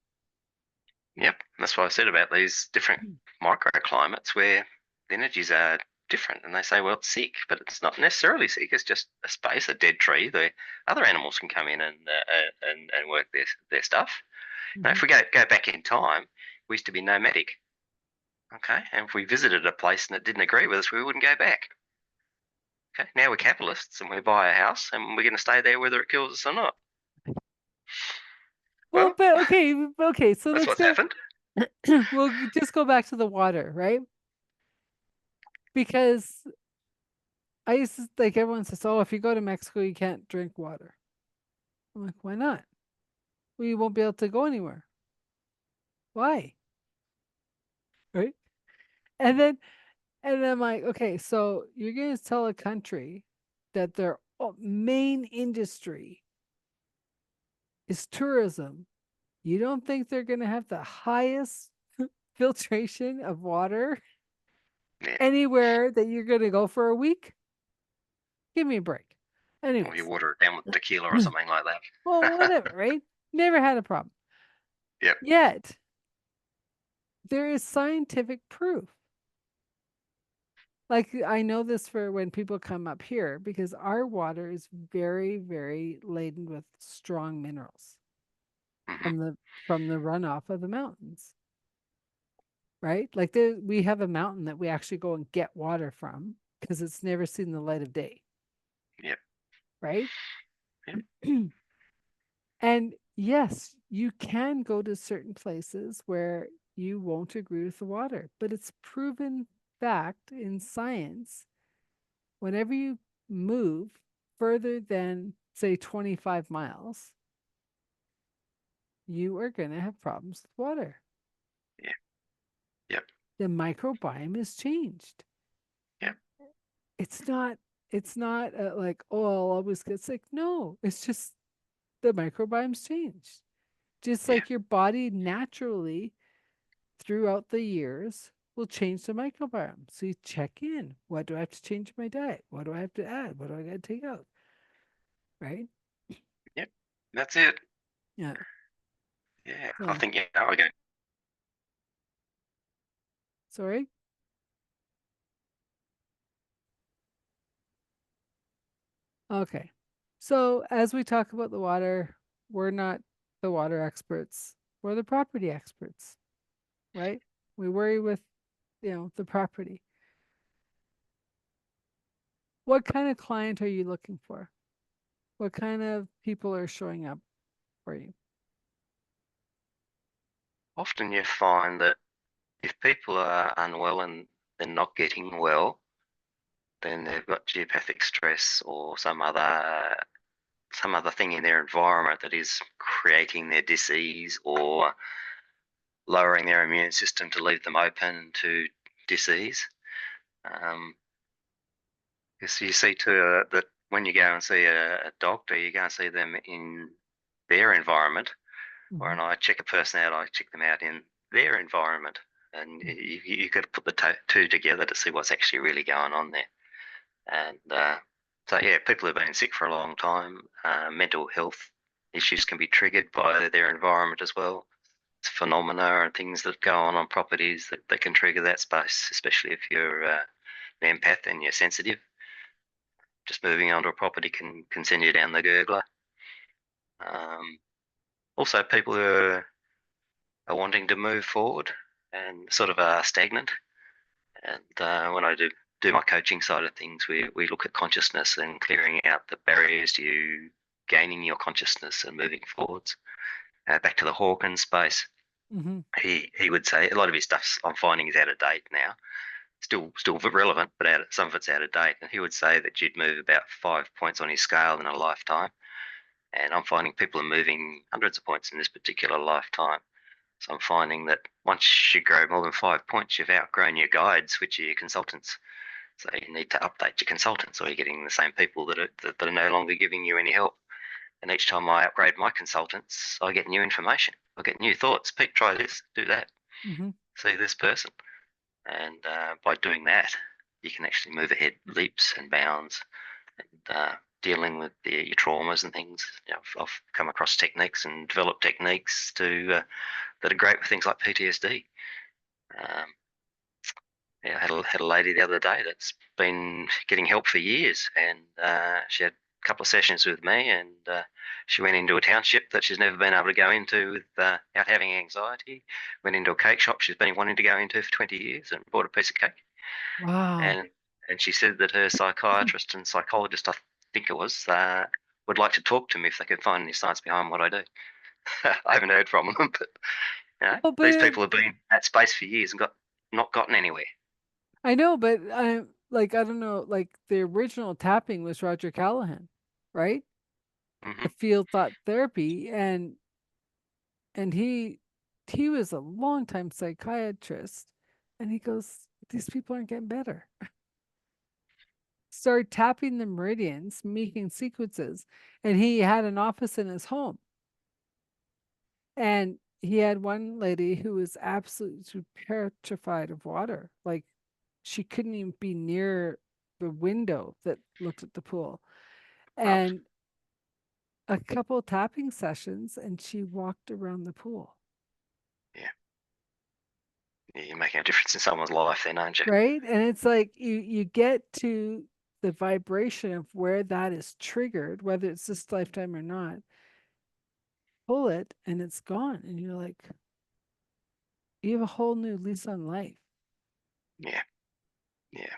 Yep, that's what I said about these different Mm. microclimates where the energies are different, and they say, well, it's sick, but it's not necessarily sick. It's just a space, a dead tree. The other animals can come in and work their stuff. Now, Mhm. if we go back in time, we used to be nomadic. Okay, and if we visited a place and it didn't agree with us, we wouldn't go back. Okay, now we're capitalists and we buy a house and we're going to stay there whether it kills us or not. Well, Well, but okay, so that's let's what's go. happened. We'll just go back to the water, right? Because I used to like everyone says, oh, if you go to Mexico, you can't drink water. I'm like, why not? Well, you won't be able to go anywhere. Why? Right? And then I'm like, okay, so you're going to tell a country that their main industry is tourism. You don't think they're going to have the highest filtration of water Yeah, anywhere that you're going to go for a week? Give me a break. or you Anyways, water it down with tequila or something like well, that. whatever, right? Never had a problem. Yep. Yet, there is scientific proof. Like, I know this for when people come up here because our water is very, very laden with strong minerals Hmm. from the runoff of the mountains, right? Like we have a mountain that we actually go and get water from because it's never seen the light of day, Yep. right? Yep. And yes, you can go to certain places where you won't agree with the water, but it's proven fact in science. Whenever you move further than, say, 25 miles, you are going to have problems with water. Yeah. Yep. The microbiome is changed. Yep. It's not, like, oh, I'll always get sick. No, it's just the microbiome's changed. Just Yeah. like your body naturally throughout the years will change the microbiome. So you check in. What do I have to change in my diet? What do I have to add? What do I got to take out? Right? Yep. That's it. Yeah. Yeah. I So, think, I go. sorry. Okay. So as we talk about the water, we're not the water experts. We're the property experts, right? We worry with, the property. What kind of client are you looking for? What kind of people are showing up for you? Often you find that if people are unwell and they're not getting well, then they've got geopathic stress or some other thing in their environment that is creating their disease or lowering their immune system to leave them open to disease. Um, because you see too that when you go and see a doctor, you go and see them in their environment. Or Mhm. when I check a person out, I check them out in their environment, and you got to put the two together to see what's actually really going on there. And so, yeah, people have been sick for a long time. Mental health issues can be triggered by their environment as well. It's phenomena and things that go on properties that can trigger that space, especially if you're an empath and you're sensitive. Just moving onto a property can send you down the gurgler. Um, Also, people who are wanting to move forward and sort of are stagnant. And when I do my coaching side of things, we look at consciousness and clearing out the barriers to you gaining your consciousness and moving forwards. back to the Hawkins space. Mm-hmm. He would say a lot of his stuff I'm finding is out of date now. Still relevant, but some of it's out of date. And he would say that you'd move about 5 points on his scale in a lifetime. And I'm finding people are moving hundreds of points in this particular lifetime. So I'm finding that once you grow more than 5 points, you've outgrown your guides, which are your consultants. So you need to update your consultants, or you're getting the same people that are no longer giving you any help. And each time I upgrade my consultants, I get new information. I get new thoughts. Pete, try this, do that, Mm-hmm. see this person. And by doing that, you can actually move ahead leaps and bounds, and dealing with your traumas and things. I've come across techniques and developed techniques that are great with things like PTSD. Um, I had a lady the other day that's been getting help for years, and she had a couple of sessions with me, and she went into a township that she's never been able to go into without having anxiety. Went into a cake shop she's been wanting to go into for 20 years and bought a piece of cake. Wow. And she said that her psychiatrist and psychologist, I think it was, would like to talk to me if they could find any science behind what I do. I haven't heard from them, but Well, these but people have been in that space for years and not gotten anywhere. I know, but I don't know, like the original tapping was Roger Callahan, right? Hmm. The field thought therapy, and he was a longtime psychiatrist, and he goes, these people aren't getting better. Started tapping the meridians, making sequences, and he had an office in his home. And he had one lady who was absolutely petrified of water. Like she couldn't even be near the window that looked at the pool. Right. And a couple tapping sessions, and she walked around the pool. Yeah. Yeah, you're making a difference in someone's life then, aren't you? Right. And it's like you get to the vibration of where that is triggered, whether it's this lifetime or not, pull it and it's gone. And you're like, you have a whole new lease on life. Yeah. Yeah.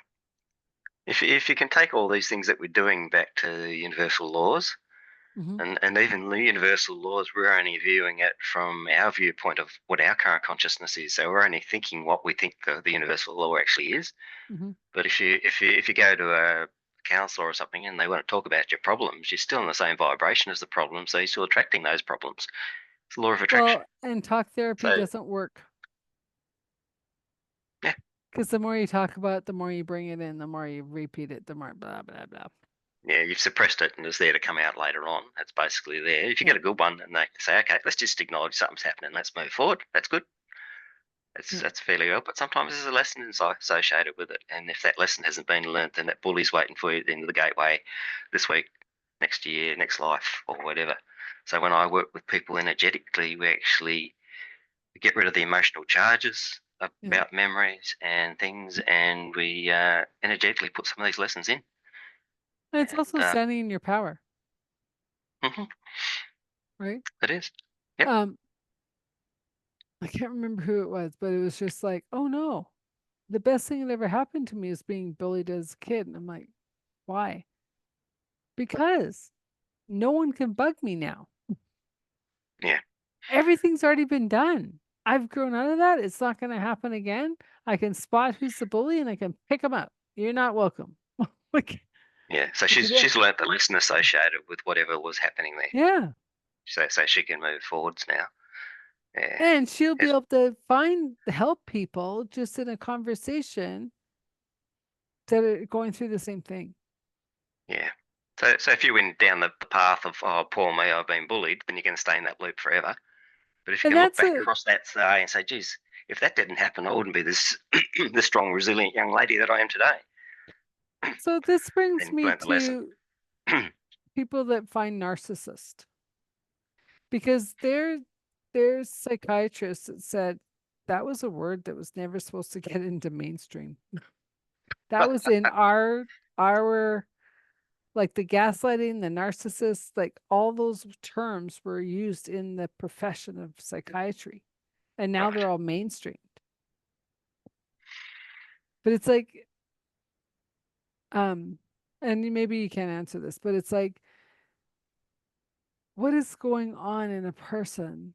If you can take all these things that we're doing back to universal laws, Mm-hmm. and even the universal laws, we're only viewing it from our viewpoint of what our current consciousness is. So we're only thinking what we think the universal law actually is. Mm-hmm. But if you go to a counselor or something and they want to talk about your problems, you're still in the same vibration as the problem, so you're still attracting those problems. It's the law of attraction. Well, and talk therapy So doesn't work yeah, because the more you talk about it, the more you bring it in, the more you repeat it, the more blah, blah, blah. yeah, you've suppressed it and it's there to come out later on. That's basically there. If you Yeah. get a good one and they say, okay, let's just acknowledge something's happening, let's move forward. That's good. That's Yeah. that's fairly well. But sometimes there's a lesson associated with it, and if that lesson hasn't been learnt, then that bully's waiting for you at the end of the gateway this week, next year, next life, or whatever. So when I work with people energetically, we actually get rid of the emotional charges Yeah. about memories and things, and we energetically put some of these lessons in. And it's And also standing in your power, mhm, right? it is. Yep. Um, I can't remember who it was, but it was just like, oh no, the best thing that ever happened to me is being bullied as a kid. And I'm like, why? Because no one can bug me now. Yeah. Everything's already been done. I've grown out of that. It's not going to happen again. I can spot who's the bully and I can pick them up. You're not welcome. Like, Yeah. So you she's could, yeah. she's learnt the lesson associated with whatever was happening there. Yeah. So she can move forwards now. Yeah. And she'll be Yes. able to help people just in a conversation that are going through the same thing. Yeah. So if you went down the path of, oh, poor me, I've been bullied, then you're going to stay in that loop forever. But if you And can look that's back a, across that day and say, geez, if that didn't happen, I wouldn't be this this strong, resilient young lady that I am today. so this brings And you've me learned the lesson. to people that find narcissist because there's psychiatrists that said that was a word that was never supposed to get into mainstream. That was in our like the gaslighting, the narcissist, like all those terms were used in the profession of psychiatry. And now Right. they're all mainstreamed. But it's like, um, and maybe you can't answer this, but it's like, what is going on in a person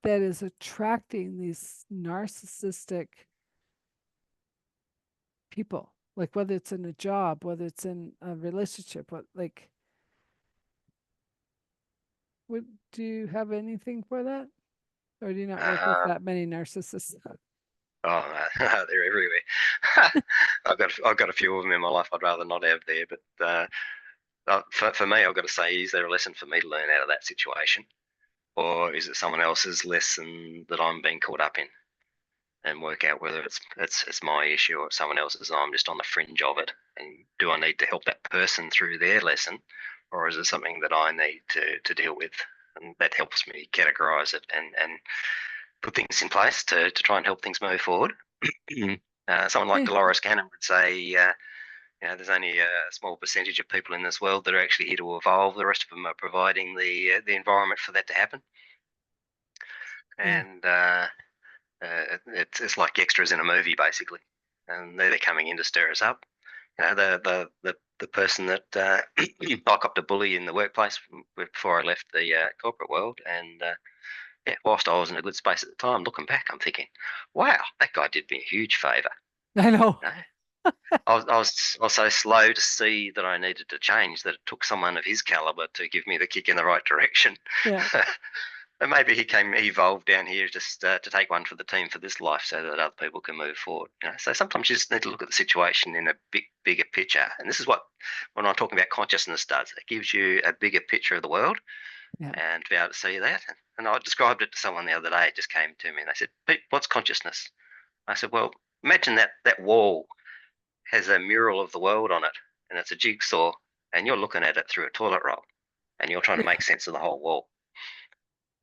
that is attracting these narcissistic people, like whether it's in a job, whether it's in a relationship, what, like, what, do you have anything for that? Or do you not work with Uh, that many narcissists? oh, they're everywhere. I've got a few of them in my life. I'd rather not have there, but for me, I've got to say, is there a lesson for me to learn out of that situation, or is it someone else's lesson that I'm being caught up in? And work out whether it's my issue or someone else's, and I'm just on the fringe of it. And do I need to help that person through their lesson, or is it something that I need to deal with? And that helps me categorize it and put things in place to try and help things move forward. Someone like Yeah, Dolores Cannon would say, there's only a small percentage of people in this world that are actually here to evolve. The rest of them are providing the environment for that to happen. yeah. And it's like extras in a movie, basically, and they're coming in to stir us up. The person that I copped a bully in the workplace before I left the corporate world, and whilst I was in a good space at the time, looking back, I'm thinking, wow, that guy did me a huge favour. I know. You know? I was so slow to see that I needed to change that it took someone of his caliber to give me the kick in the right direction. Yeah. And maybe he evolved down here just to take one for the team for this life, so that other people can move forward. So sometimes you just need to look at the situation in a bigger picture. And this is what, when I'm talking about consciousness, does. It gives you a bigger picture of the world, Yeah. and to be able to see that. And I described it to someone the other day. It just came to me, and they said, "Pete, what's consciousness?" I said, "Well, imagine that wall has a mural of the world on it, and it's a jigsaw, and you're looking at it through a toilet roll, and you're trying to make sense of the whole wall."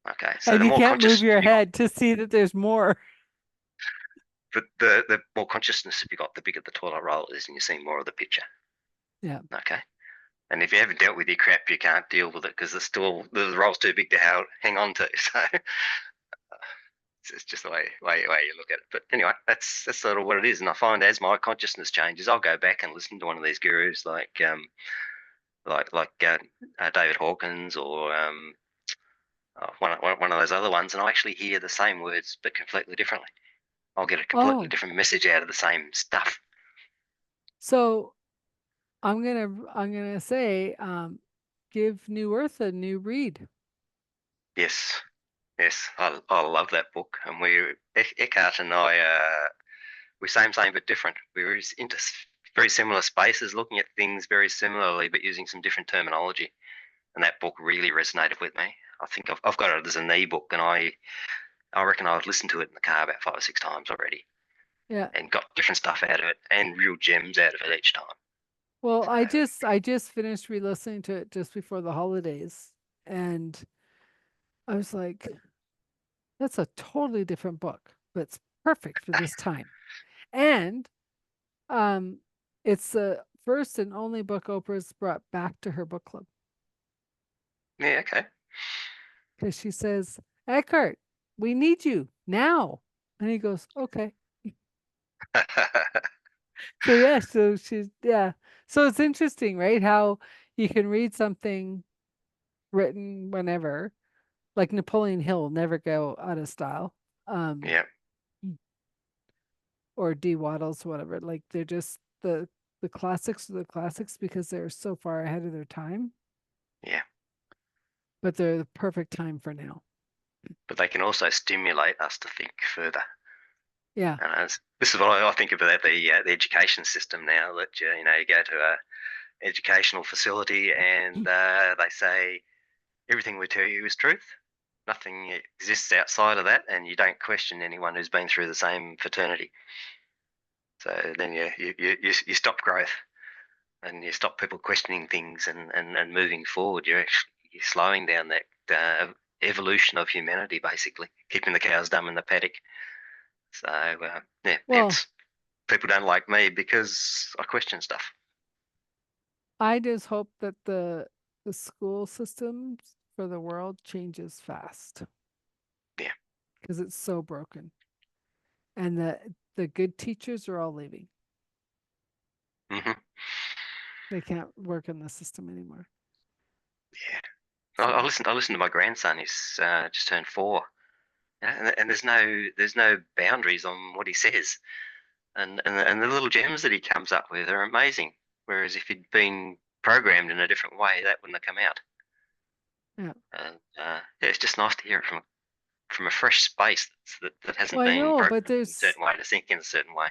Okay, so And the you more can't move consciousness your you got, head to see that there's more. the more consciousness you got, the bigger the toilet roll is, and you see more of the picture. Yeah. Okay, and if you haven't dealt with your crap, you can't deal with it because the roll's too big to hang on to. So it's just the way you look at it. But anyway, that's sort of what it is. And I find as my consciousness changes, I'll go back and listen to one of these gurus like David Hawkins, or one of those other ones, and I'll actually hear the same words but completely differently. I'll get a completely Oh, different message out of the same stuff. so I'm gonna say, give New Earth a new read. Yes, yes, I love that book. And Eckhart and I, we're same but different. We were into very similar spaces, looking at things very similarly, but using some different terminology. And that book really resonated with me. I think I've got it as an ebook, and I reckon I've listened to it in the car about 5 or 6 times already, Yeah. and got different stuff out of it and real gems out of it each time. Well, So I just finished re-listening to it just before the holidays, and I was like, that's a totally different book, but it's perfect for this time. And um, it's the first and only book Oprah's brought back to her book club, yeah, okay. because she says, Eckhart, we need you now. And he goes, okay. So yeah, so she's, yeah. So it's interesting, right? How you can read something written whenever, like Napoleon Hill will never go out of style. Um, Yeah, or D Waddles, whatever. Like they're just the classics are the classics because they're so far ahead of their time, yeah. but they're the perfect time for now. But they can also stimulate us to think further. Yeah. And this is what I think about the education system now. That you go to a educational facility, and they say everything we tell you is truth. Nothing exists outside of that, and you don't question anyone who's been through the same fraternity. So then you stop growth, and you stop people questioning things and moving forward. You're slowing down that evolution of humanity, basically keeping the cows dumb in the paddock. So yeah, Well, hence people don't like me because I question stuff. I just hope that the school systems for the world changes fast Yeah. because it's so broken, and the good teachers are all leaving. Hmm. They can't work in the system anymore. Yeah. I So listened. I listened to my grandson. He's just turned 4, and there's no boundaries on what he says, and the little gems that he comes up with are amazing. Whereas if he'd been programmed in a different way, that wouldn't have come out. Yeah. And yeah, it's just nice to hear it from a fresh space that hasn't Well, I been know, but programmed in a there's certain way to think in a certain way.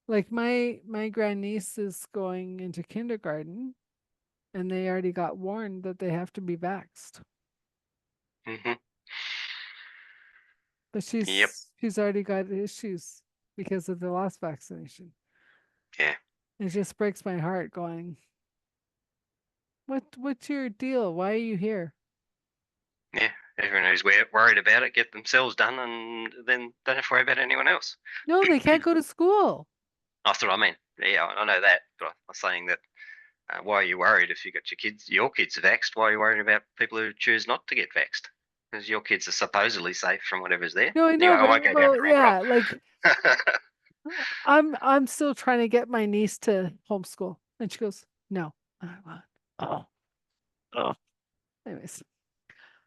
like my grandniece is going into kindergarten and they already got warned that they have to be vaxxed. Hmm. But Yep. she's already got issues because of the last vaccination. Yeah. It just breaks my heart going, what's your deal? Why are you here? Yeah. Everyone who's worried about it get themselves done, and then don't have to worry about anyone else. No, they can't go to school. That's what I mean. Yeah, I know that, but I'm saying that. Why are you worried if you got your kids vaxxed? Why are you worried about people who choose not to get vaxxed? Because your kids are supposedly safe from whatever's there. No, I You go, know, oh, but I go down well, the rabbit yeah, like hole. I'm still trying to get my niece to homeschool. And she goes, no. I'm like, oh, oh. Anyways,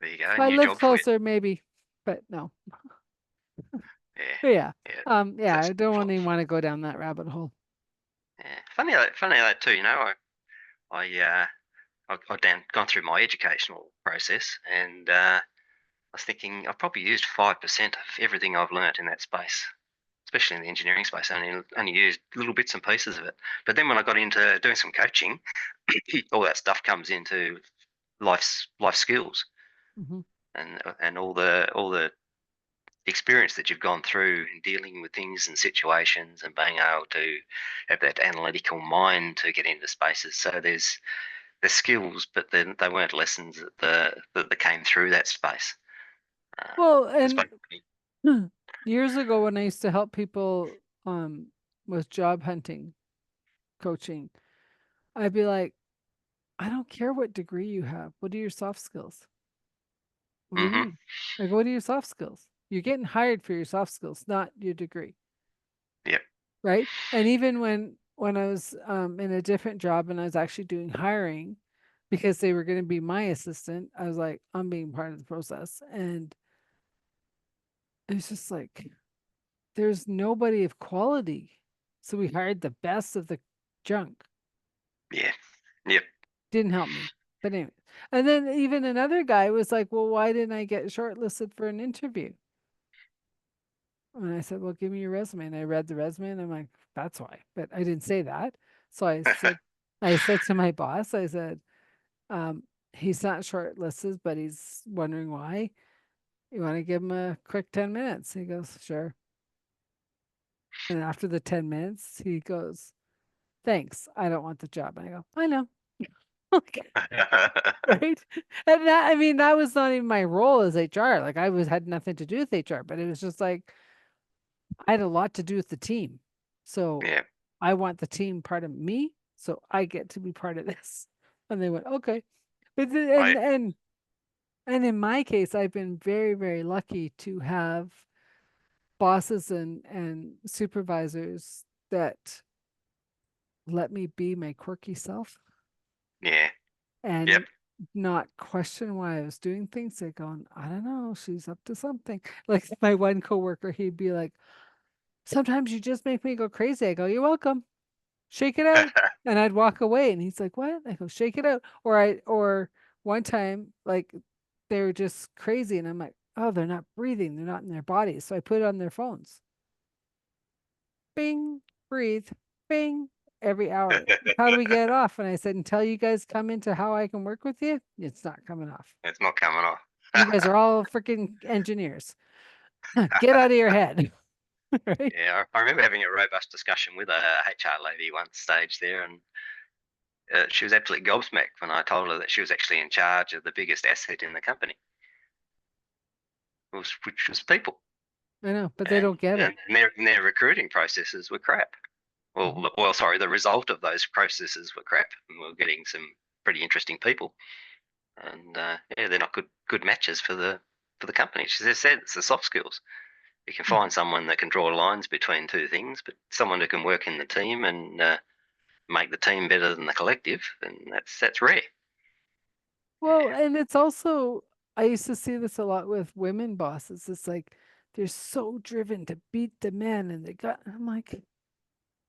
There you go, if a I new live job for you. closer, maybe, but no. Yeah, But yeah. yeah, Yeah, that's I don't wonderful. even want to go down that rabbit hole. Yeah, funny that too. You know, I I've gone through my educational process, and I was thinking I've probably used 5% of everything I've learnt in that space, especially in the engineering space. I only used little bits and pieces of it. But then when I got into doing some coaching, all that stuff comes into life skills, Hmm. and all the experience that you've gone through in dealing with things and situations and being able to have that analytical mind to get into spaces. So there's skills, but then they weren't lessons that came through that space. Well, Because and years ago when I used to help people with job hunting coaching, I'd be like, I don't care what degree you have. What are your soft skills? What do you hmm mean? Like, what are your soft skills? You're getting hired for your soft skills, not your degree, yep, right? And even when I was in a different job and I was actually doing hiring because they were going to be my assistant, I was like, I'm being part of the process. And it's just like there's nobody of quality. So we hired the best of the junk. yeah, yep. Didn't help me. But anyway. And then even another guy was like, well, why didn't I get shortlisted for an interview? And I said, well, give me your resume. And I read the resume and I'm like, that's why. But I didn't say that. So I said to my boss, I said, he's not shortlisted, but he's wondering why. You want to give him a quick 10 minutes? He goes, sure. And after the 10 minutes, he goes, thanks. I don't want the job. And I go, I know. Right. And that, I mean, that was not even my role as HR. Like I was had nothing to do with HR, but it was just like I had a lot to do with the team. So Yeah, I want the team part of me. So I get to be part of this. And they went, okay. But I and in my case, I've been very, very lucky to have bosses and supervisors that let me be my quirky self yeah, yep. and not question why I was doing things. They're going, I don't know, she's up to something. Like my one coworker, he'd be like, sometimes you just make me go crazy. I go, you're welcome. Shake it out. And I'd walk away and he's like, what? I go, shake it out. Or one time, like they were just crazy and I'm like, oh, they're not breathing. They're not in their bodies. So I put it on their phones. Bing, breathe, bing, every hour. How do we get it off? And I said, until you guys come into how I can work with you, it's not coming off. It's not coming off. You guys are all freaking engineers. Get out of your head. Right? Yeah, I remember having a robust discussion with a HR lady one stage there, and she was absolutely gobsmacked when I told her that she was actually in charge of the biggest asset in the company, which was people, I know, but they and don't get it. and their recruiting processes were crap. Mhm. Sorry, the result of those processes were crap, and we were getting some pretty interesting people, and yeah, they're not good matches for the company. She said it's the soft skills. You can find someone that can draw lines between two things, but someone who can work in the team and make the team better than the collective, and that's rare. Well, and it's also, I used to see this a lot with women bosses. It's like they're so driven to beat the men and I'm like,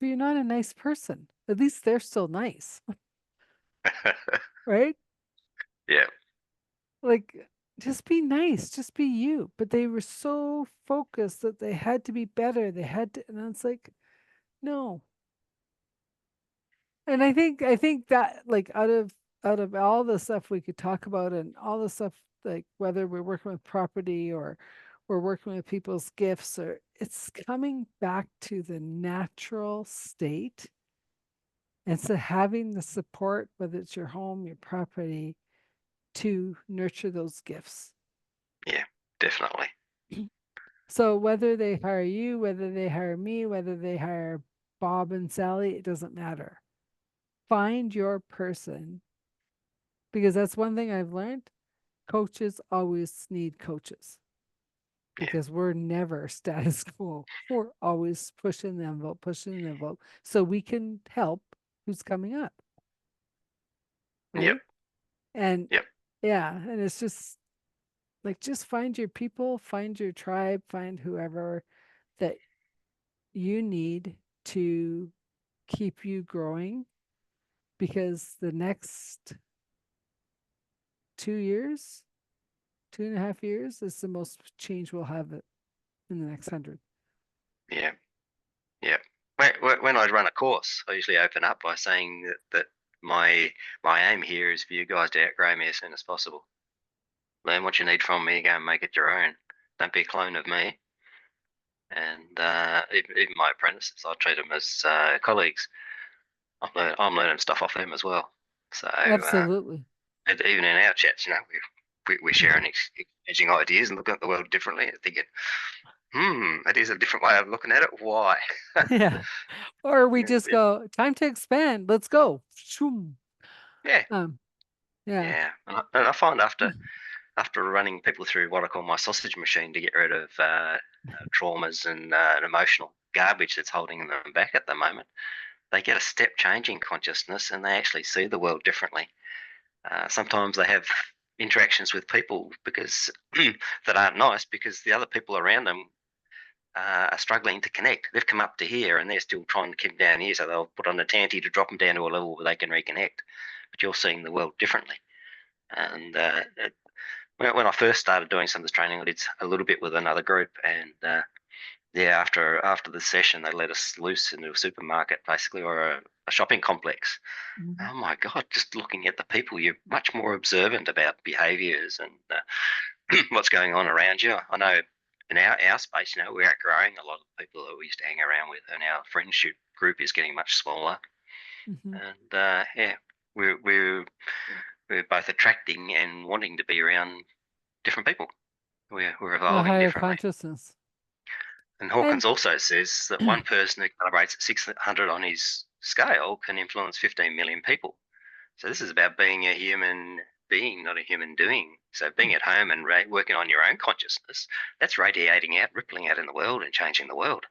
but you're not a nice person. At least they're still nice, right? Yeah, Like, just be nice, just be you. But they were so focused that they had to be better. They had to, and it's like, no. And I think that like out of all the stuff we could talk about and all the stuff like whether we're working with property or we're working with people's gifts or it's coming back to the natural state. And so having the support, whether it's your home, your property, to nurture those gifts. yeah, definitely. So whether they hire you, whether they hire me, whether they hire Bob and Sally, it doesn't matter. Find your person because that's one thing I've learned. Coaches always need coaches Yeah, because we're never status quo. We're always pushing the envelope so we can help who's coming up, yep, right? And yep, yeah, and it's just like just find your people, find your tribe, find whoever that you need to keep you growing because the next 2 years, 2.5 years is the most change we'll have in the next 100. yeah, yeah. When I run a course, I usually open up by saying that my aim here is for you guys to outgrow me as soon as possible. Learn what you need from me, go and make it your own. Don't be a clone of me. And even my apprentices, I treat them as colleagues. I'm learning stuff off them as well. So Absolutely. and even in our chats, we're sharing, exchanging ideas and looking at the world differently, and thinking, that is a different way of looking at it. Why? Yeah. Or we And just go, time to expand. Let's go. Shoom. yeah, Um, yeah. yeah. And I find after running people through what I call my sausage machine to get rid of traumas and emotional garbage that's holding them back at the moment, they get a step change in consciousness and they actually see the world differently. Sometimes they have interactions with people because that aren't nice because the other people around them are struggling to connect. They've come up to here and they're still trying to keep down here, so they'll put on a tanty to drop them down to a level where they can reconnect. But you're seeing the world differently. And when I first started doing some of this training, I did a little bit with another group, and yeah, after the session, they let us loose into a supermarket, basically, or a shopping complex. Mhm. Oh my God, just looking at the people, you're much more observant about behaviours and what's going on around you. I know in our space, we're outgrowing a lot of the people that we used to hang around with, and our friendship group is getting much smaller. Mhm. And yeah, we're both attracting and wanting to be around different people. We're The evolving higher differently. consciousness. And And Hawkins also says that one person who calibrates at 600 on his scale can influence 15 million people. So this is about being a human being, not a human doing. So being at home and working on your own consciousness, that's radiating out, rippling out in the world and changing the world.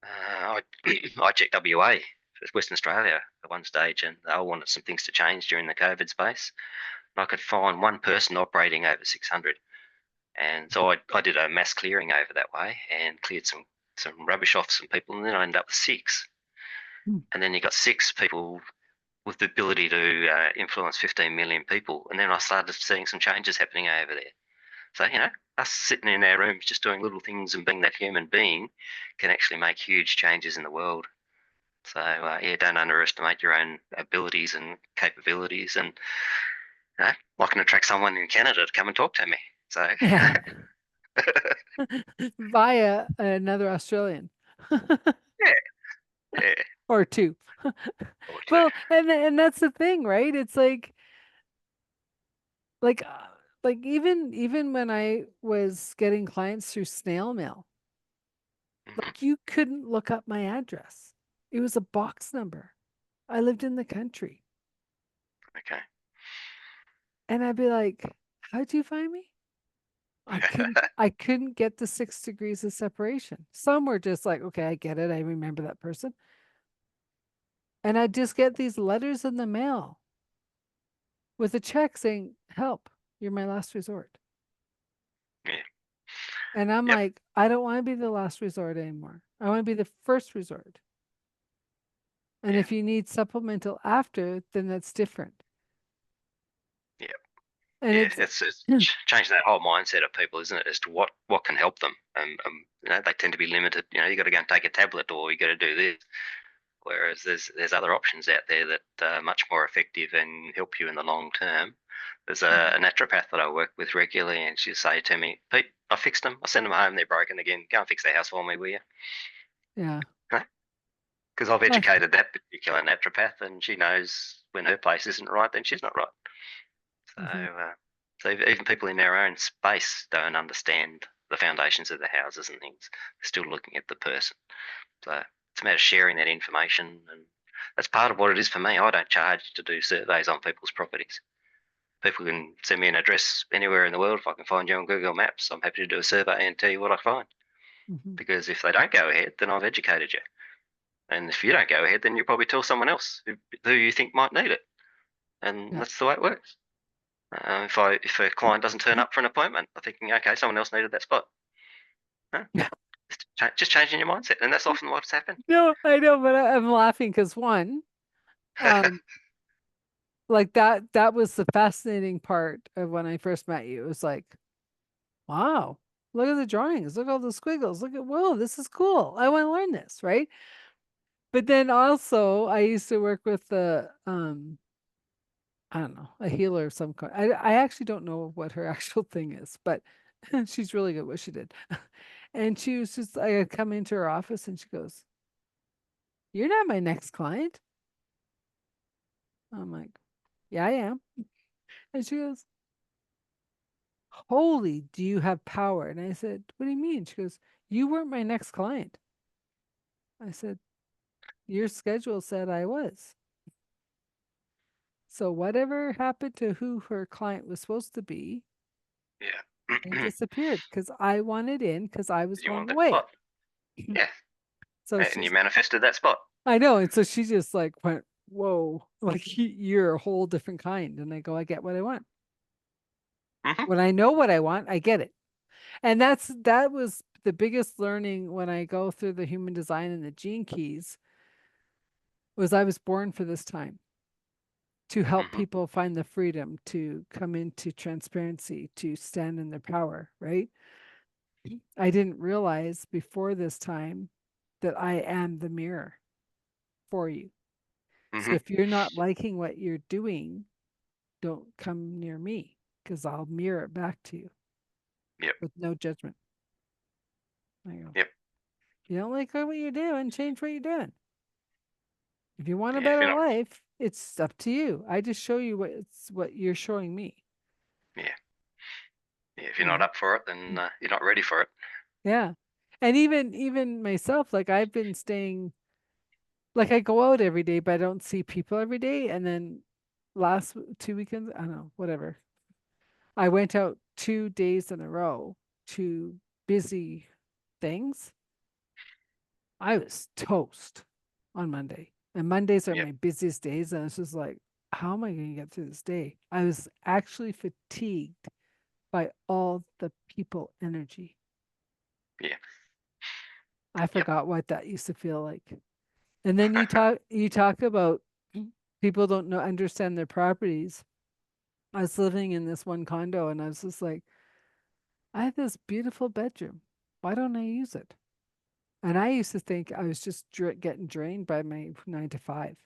I checked WA, Western Australia, at one stage, and they all wanted some things to change during the COVID space. And I could find one person operating over 600. And so I did a mass clearing over that way and cleared some rubbish off some people, and then I ended up with six. And then you got six people with the ability to influence 15 million people. And then I started seeing some changes happening over there. So, us sitting in our rooms just doing little things and being that human being can actually make huge changes in the world. So, yeah, don't underestimate your own abilities and capabilities. And I can attract someone in Canada to come and talk to me. So, yeah, via another Australian yeah, yeah, or two. or two. Well, and that's the thing, right? It's like uh, like even when I was getting clients through snail mail, Hmm. like you couldn't look up my address. It was a box number. I lived in the country. Okay. And I'd be like, how'd you find me? I couldn't get the 6 degrees of separation. Some were just like, okay, I get it. I remember that person. And I'd just get these letters in the mail with a check saying help. You're my last resort. Yeah. And I'm Yep. like, I don't want to be the last resort anymore. I want to be the first resort. And Yeah. if you need supplemental after, then that's different. Yeah. And Yeah. it's, It's changing that whole mindset of people, isn't it, as to what can help them. They tend to be limited. You got to go and take a tablet, or you got to do this. Whereas there's other options out there that are much more effective and help you in the long term. There's a naturopath that I work with regularly, and she'll say to me, "Pete, I fixed them. I send them home. They're broken again. Go and fix their house for me, will you?" yeah. Because I've That's, educated that particular naturopath, and she knows when her place isn't right, then she's not right. So, mhm. so even people in our own space don't understand the foundations of the houses and things. They're still looking at the person. So it's a matter of sharing that information, and that's part of what it is for me. I don't charge to do surveys on people's properties. People can send me an address anywhere in the world. If I can find you on Google Maps, I'm happy to do a survey and tell you what I find. Mhm. Because if they don't go ahead, then I've educated you. And if you don't go ahead, then you'll probably tell someone else who you think might need it. And Yeah. that's the way it works. If a client doesn't turn up for an appointment, I'm thinking, okay, someone else needed that spot. Huh? Yeah. Just changing your mindset, and that's often what's happened. No, I know, but I'm laughing because one, um, like that was the fascinating part of when I first met you. It was like, wow, look at the drawings, look at all the squiggles, look at whoa, this is cool. I want to learn this, right? But then also I used to work with the I don't know, a healer of some kind. I actually don't know what her actual thing is, but she's really good at what she did. And she was just I had come into her office and she goes, "You're not my next client." I'm like, "Yeah, I am." And she goes, "Holy, do you have power?" And I said, "What do you mean?" She goes, "You weren't my next client." I said, "Your schedule said I was." So whatever happened to who her client was supposed to be, Yeah. they disappeared because I wanted in because I was You going want that away. spot. Yeah. So And you she's, manifested that spot. I know. And so she just like went, whoa, like you're a whole different kind. And I go, I get what I want. Hmm. When I know what I want, I get it. And that was the biggest learning when I go through the human design and the gene keys was I was born for this time to help Hmm. people find the freedom to come into transparency, to stand in their power, right? I didn't realize before this time that I am the mirror for you. So Hmm. if you're not liking what you're doing, don't come near me because I'll mirror it back to you Yep. with no judgment. I go, Yep. if you don't like what you're doing, change what you're doing. If you want a Yeah. If you're better not, life, it's up to you. I just show you what you're showing me. yeah. Yeah. If you're You not know? up for it, then you're not ready for it. Yeah. And even myself, like I've been staying like I go out every day, but I don't see people every day. And then last 2 weekends, I don't know, whatever. I went out 2 days in a row to busy things. I was toast on Monday. And Mondays are Yep. my busiest days. And it's just like, how am I going to get through this day? I was actually fatigued by all the people energy. Yeah. I Yep. forgot what that used to feel like. And then you talk about people don't know understand their properties. I was living in this one condo and I was just like, I have this beautiful bedroom. Why don't I use it? And I used to think I was just getting drained by my 9 to 5.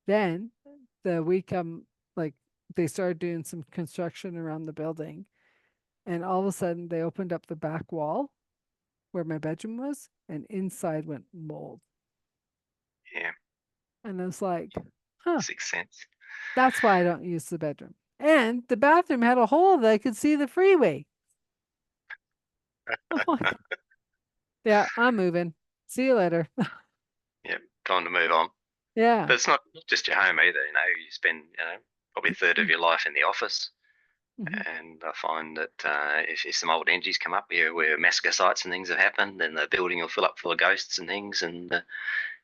Then the week like they started doing some construction around the building, and all of a sudden they opened up the back wall where my bedroom was, and inside went mold. Yeah. And I was like, huh, 6 cents. that's why I don't use the bedroom. And the bathroom had a hole that I could see the freeway. I'm like, yeah, I'm moving. See you later. Yep. Time to move on. Yeah. But it's not just your home either. You spend probably a third of your life in the office. Mhm. And I find that if some old energies come up here where massacre sites and things have happened, then the building will fill up full of ghosts and things. And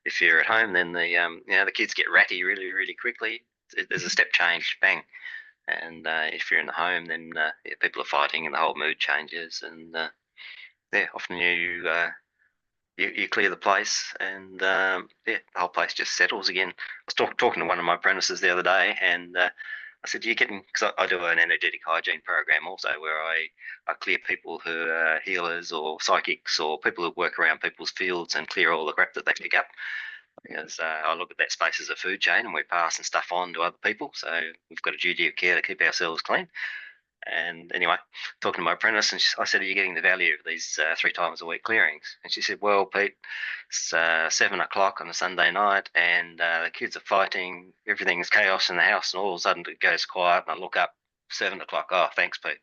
if you're at home, then the kids get ratty really really quickly. There's a step change, bang. And if you're in the home, then people are fighting and the whole mood changes. And often you clear the place, and the whole place just settles again. I was talking to one of my apprentices the other day, and I said, "You getting?" Because I do an energetic hygiene program also, where I clear people who are healers or psychics or people who work around people's fields and clear all the crap that they pick up. Because I look at that space as a food chain, and we're passing stuff on to other people. So we've got a duty of care to keep ourselves clean. And anyway, talking to my apprentice, and I said, "Are you getting the value of these 3 times a week clearings?" And she said, "Well, Pete, it's 7 o'clock on a Sunday night, and the kids are fighting. Everything's chaos in the house, and all of a sudden it goes quiet, and I look up, 7 o'clock. Oh, thanks, Pete."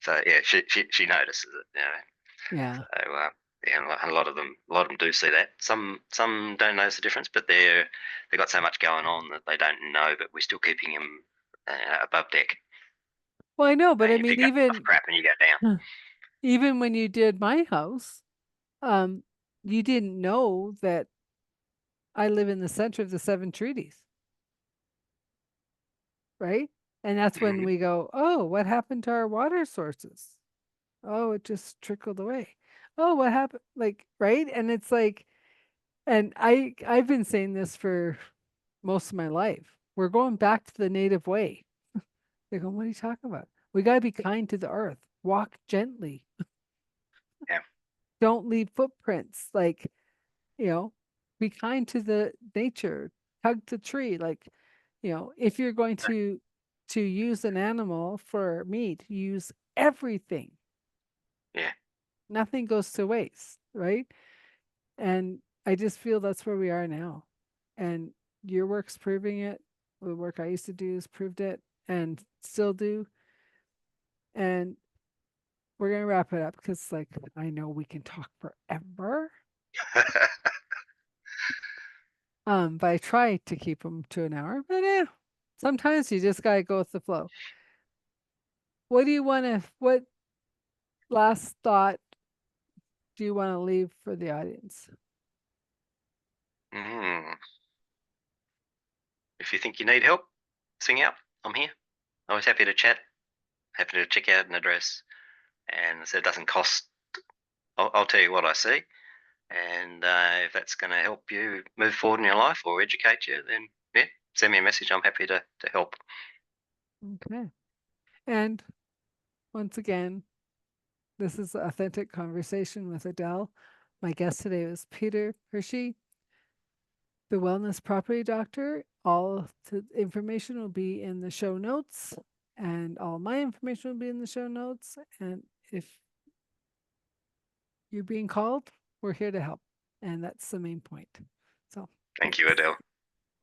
So yeah, she notices it. Yeah. So yeah, a lot of them do see that. Some don't notice the difference, but they've got so much going on that they don't know. But we're still keeping them above deck. Well, I know, but I And you mean, pick up enough crap and you go down. even when you did my house, um, you didn't know that I live in the center of the seven treaties, right? And that's when Mm-hmm. we go, oh, what happened to our water sources? Oh, it just trickled away. Oh, what happened? Like, right? And it's like, and I've been saying this for most of my life. We're going back to the native way. They go, what are you talking about? We got to be kind to the earth. Walk gently. Yeah, Don't leave footprints. Like, you know, be kind to the nature. Hug the tree. Like, if you're going to use an animal for meat, use everything. yeah, Nothing goes to waste, right? And I just feel that's where we are now. And your work's proving it. The work I used to do has proved it and still do. And we're gonna wrap it up because like I know we can talk forever. But I try to keep them to an hour. But yeah, sometimes you just gotta go with the flow. What do you wanna what last thought do you want to leave for the audience? mm. If you think you need help, sing out. I'm here. Always happy to chat. Happy to check out an address, and so it doesn't cost. I'll tell you what I see, and if that's going to help you move forward in your life or educate you, then yeah, send me a message. I'm happy to help. Okay. And once again, this is Authentic Conversation with Adele. My guest today was Peter Hursey, the wellness property doctor. All the information will be in the show notes, and all my information will be in the show notes. And if you're being called, we're here to help. And that's the main point. So Thank you, thanks. Adele.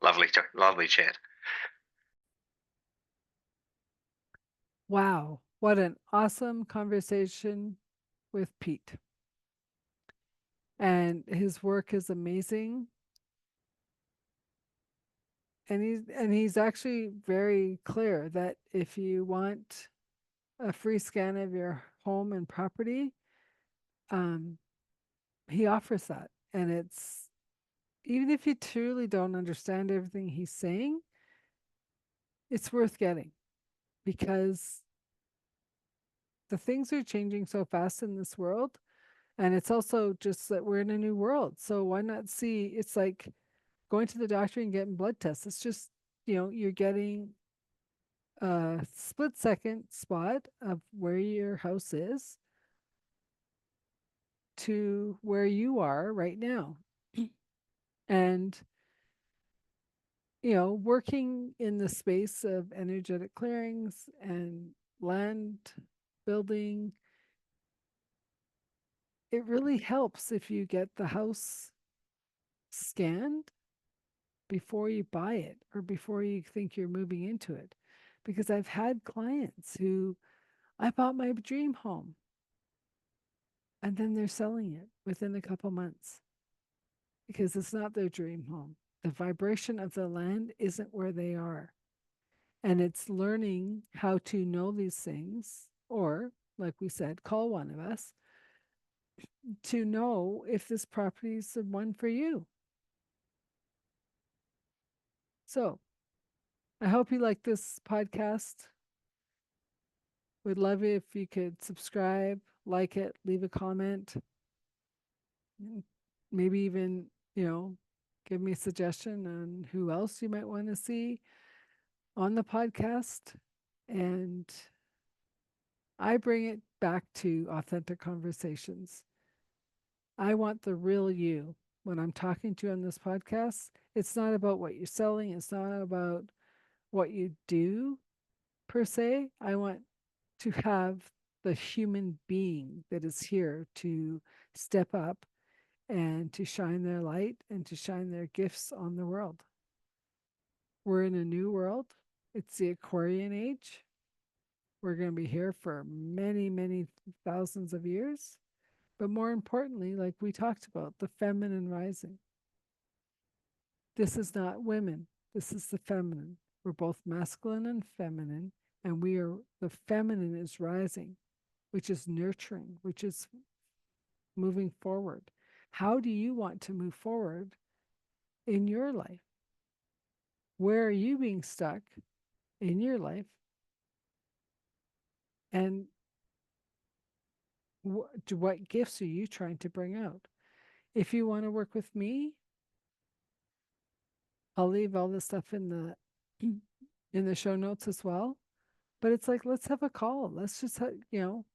Lovely chat. Wow. What an awesome conversation with Pete. And his work is amazing. And he's actually very clear that if you want a free scan of your home and property, um, he offers that. And it's even if you truly don't understand everything he's saying, it's worth getting because the things are changing so fast in this world. And it's also just that we're in a new world. So why not see? It's like going to the doctor and getting blood tests. It's just, you're getting a split second spot of where your house is to where you are right now. And, working in the space of energetic clearings and land building, it really helps if you get the house scanned before you buy it or before you think you're moving into it. Because I've had clients who I bought my dream home and then they're selling it within a couple months because it's not their dream home. The vibration of the land isn't where they are. And it's learning how to know these things, or like we said, call one of us to know if this property is the one for you. So I hope you like this podcast. Would love it if you could subscribe, like it, leave a comment, maybe even, give me a suggestion on who else you might want to see on the podcast. And I bring it back to authentic conversations. I want the real you when I'm talking to you on this podcast. It's not about what you're selling, it's not about what you do per se. I want to have the human being that is here to step up and to shine their light and to shine their gifts on the world. We're in a new world. It's the Aquarian age. We're going to be here for many, many thousands of years. But more importantly, like we talked about, the feminine rising. This is not women. This is the feminine. We're both masculine and feminine, and the feminine is rising, which is nurturing, which is moving forward. How do you want to move forward in your life? Where are you being stuck in your life? And what gifts are you trying to bring out? If you want to work with me, I'll leave all this stuff in the show notes as well. But it's like, let's have a call. Let's just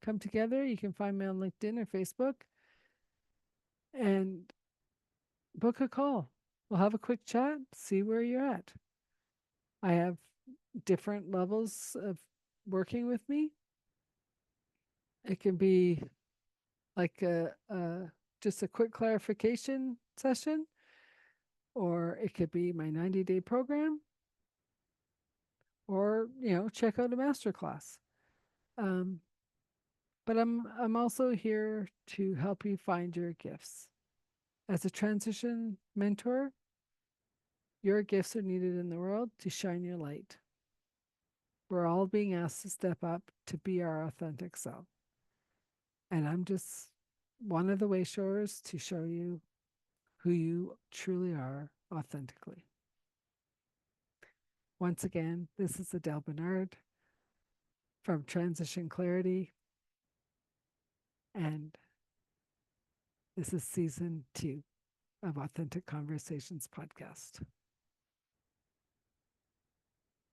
come together. You can find me on LinkedIn or Facebook and book a call. We'll have a quick chat, see where you're at. I have different levels of working with me. It can be like just a quick clarification session, or it could be my 90-day program, or check out a master class. Um, but I'm also here to help you find your gifts. As a transition mentor, your gifts are needed in the world to shine your light. We're all being asked to step up to be our authentic self. And I'm just one of the way showers to show you who you truly are authentically. Once again, this is Adele Bernard from Transition Clarity, and this is season 2 of Authentic Conversations podcast.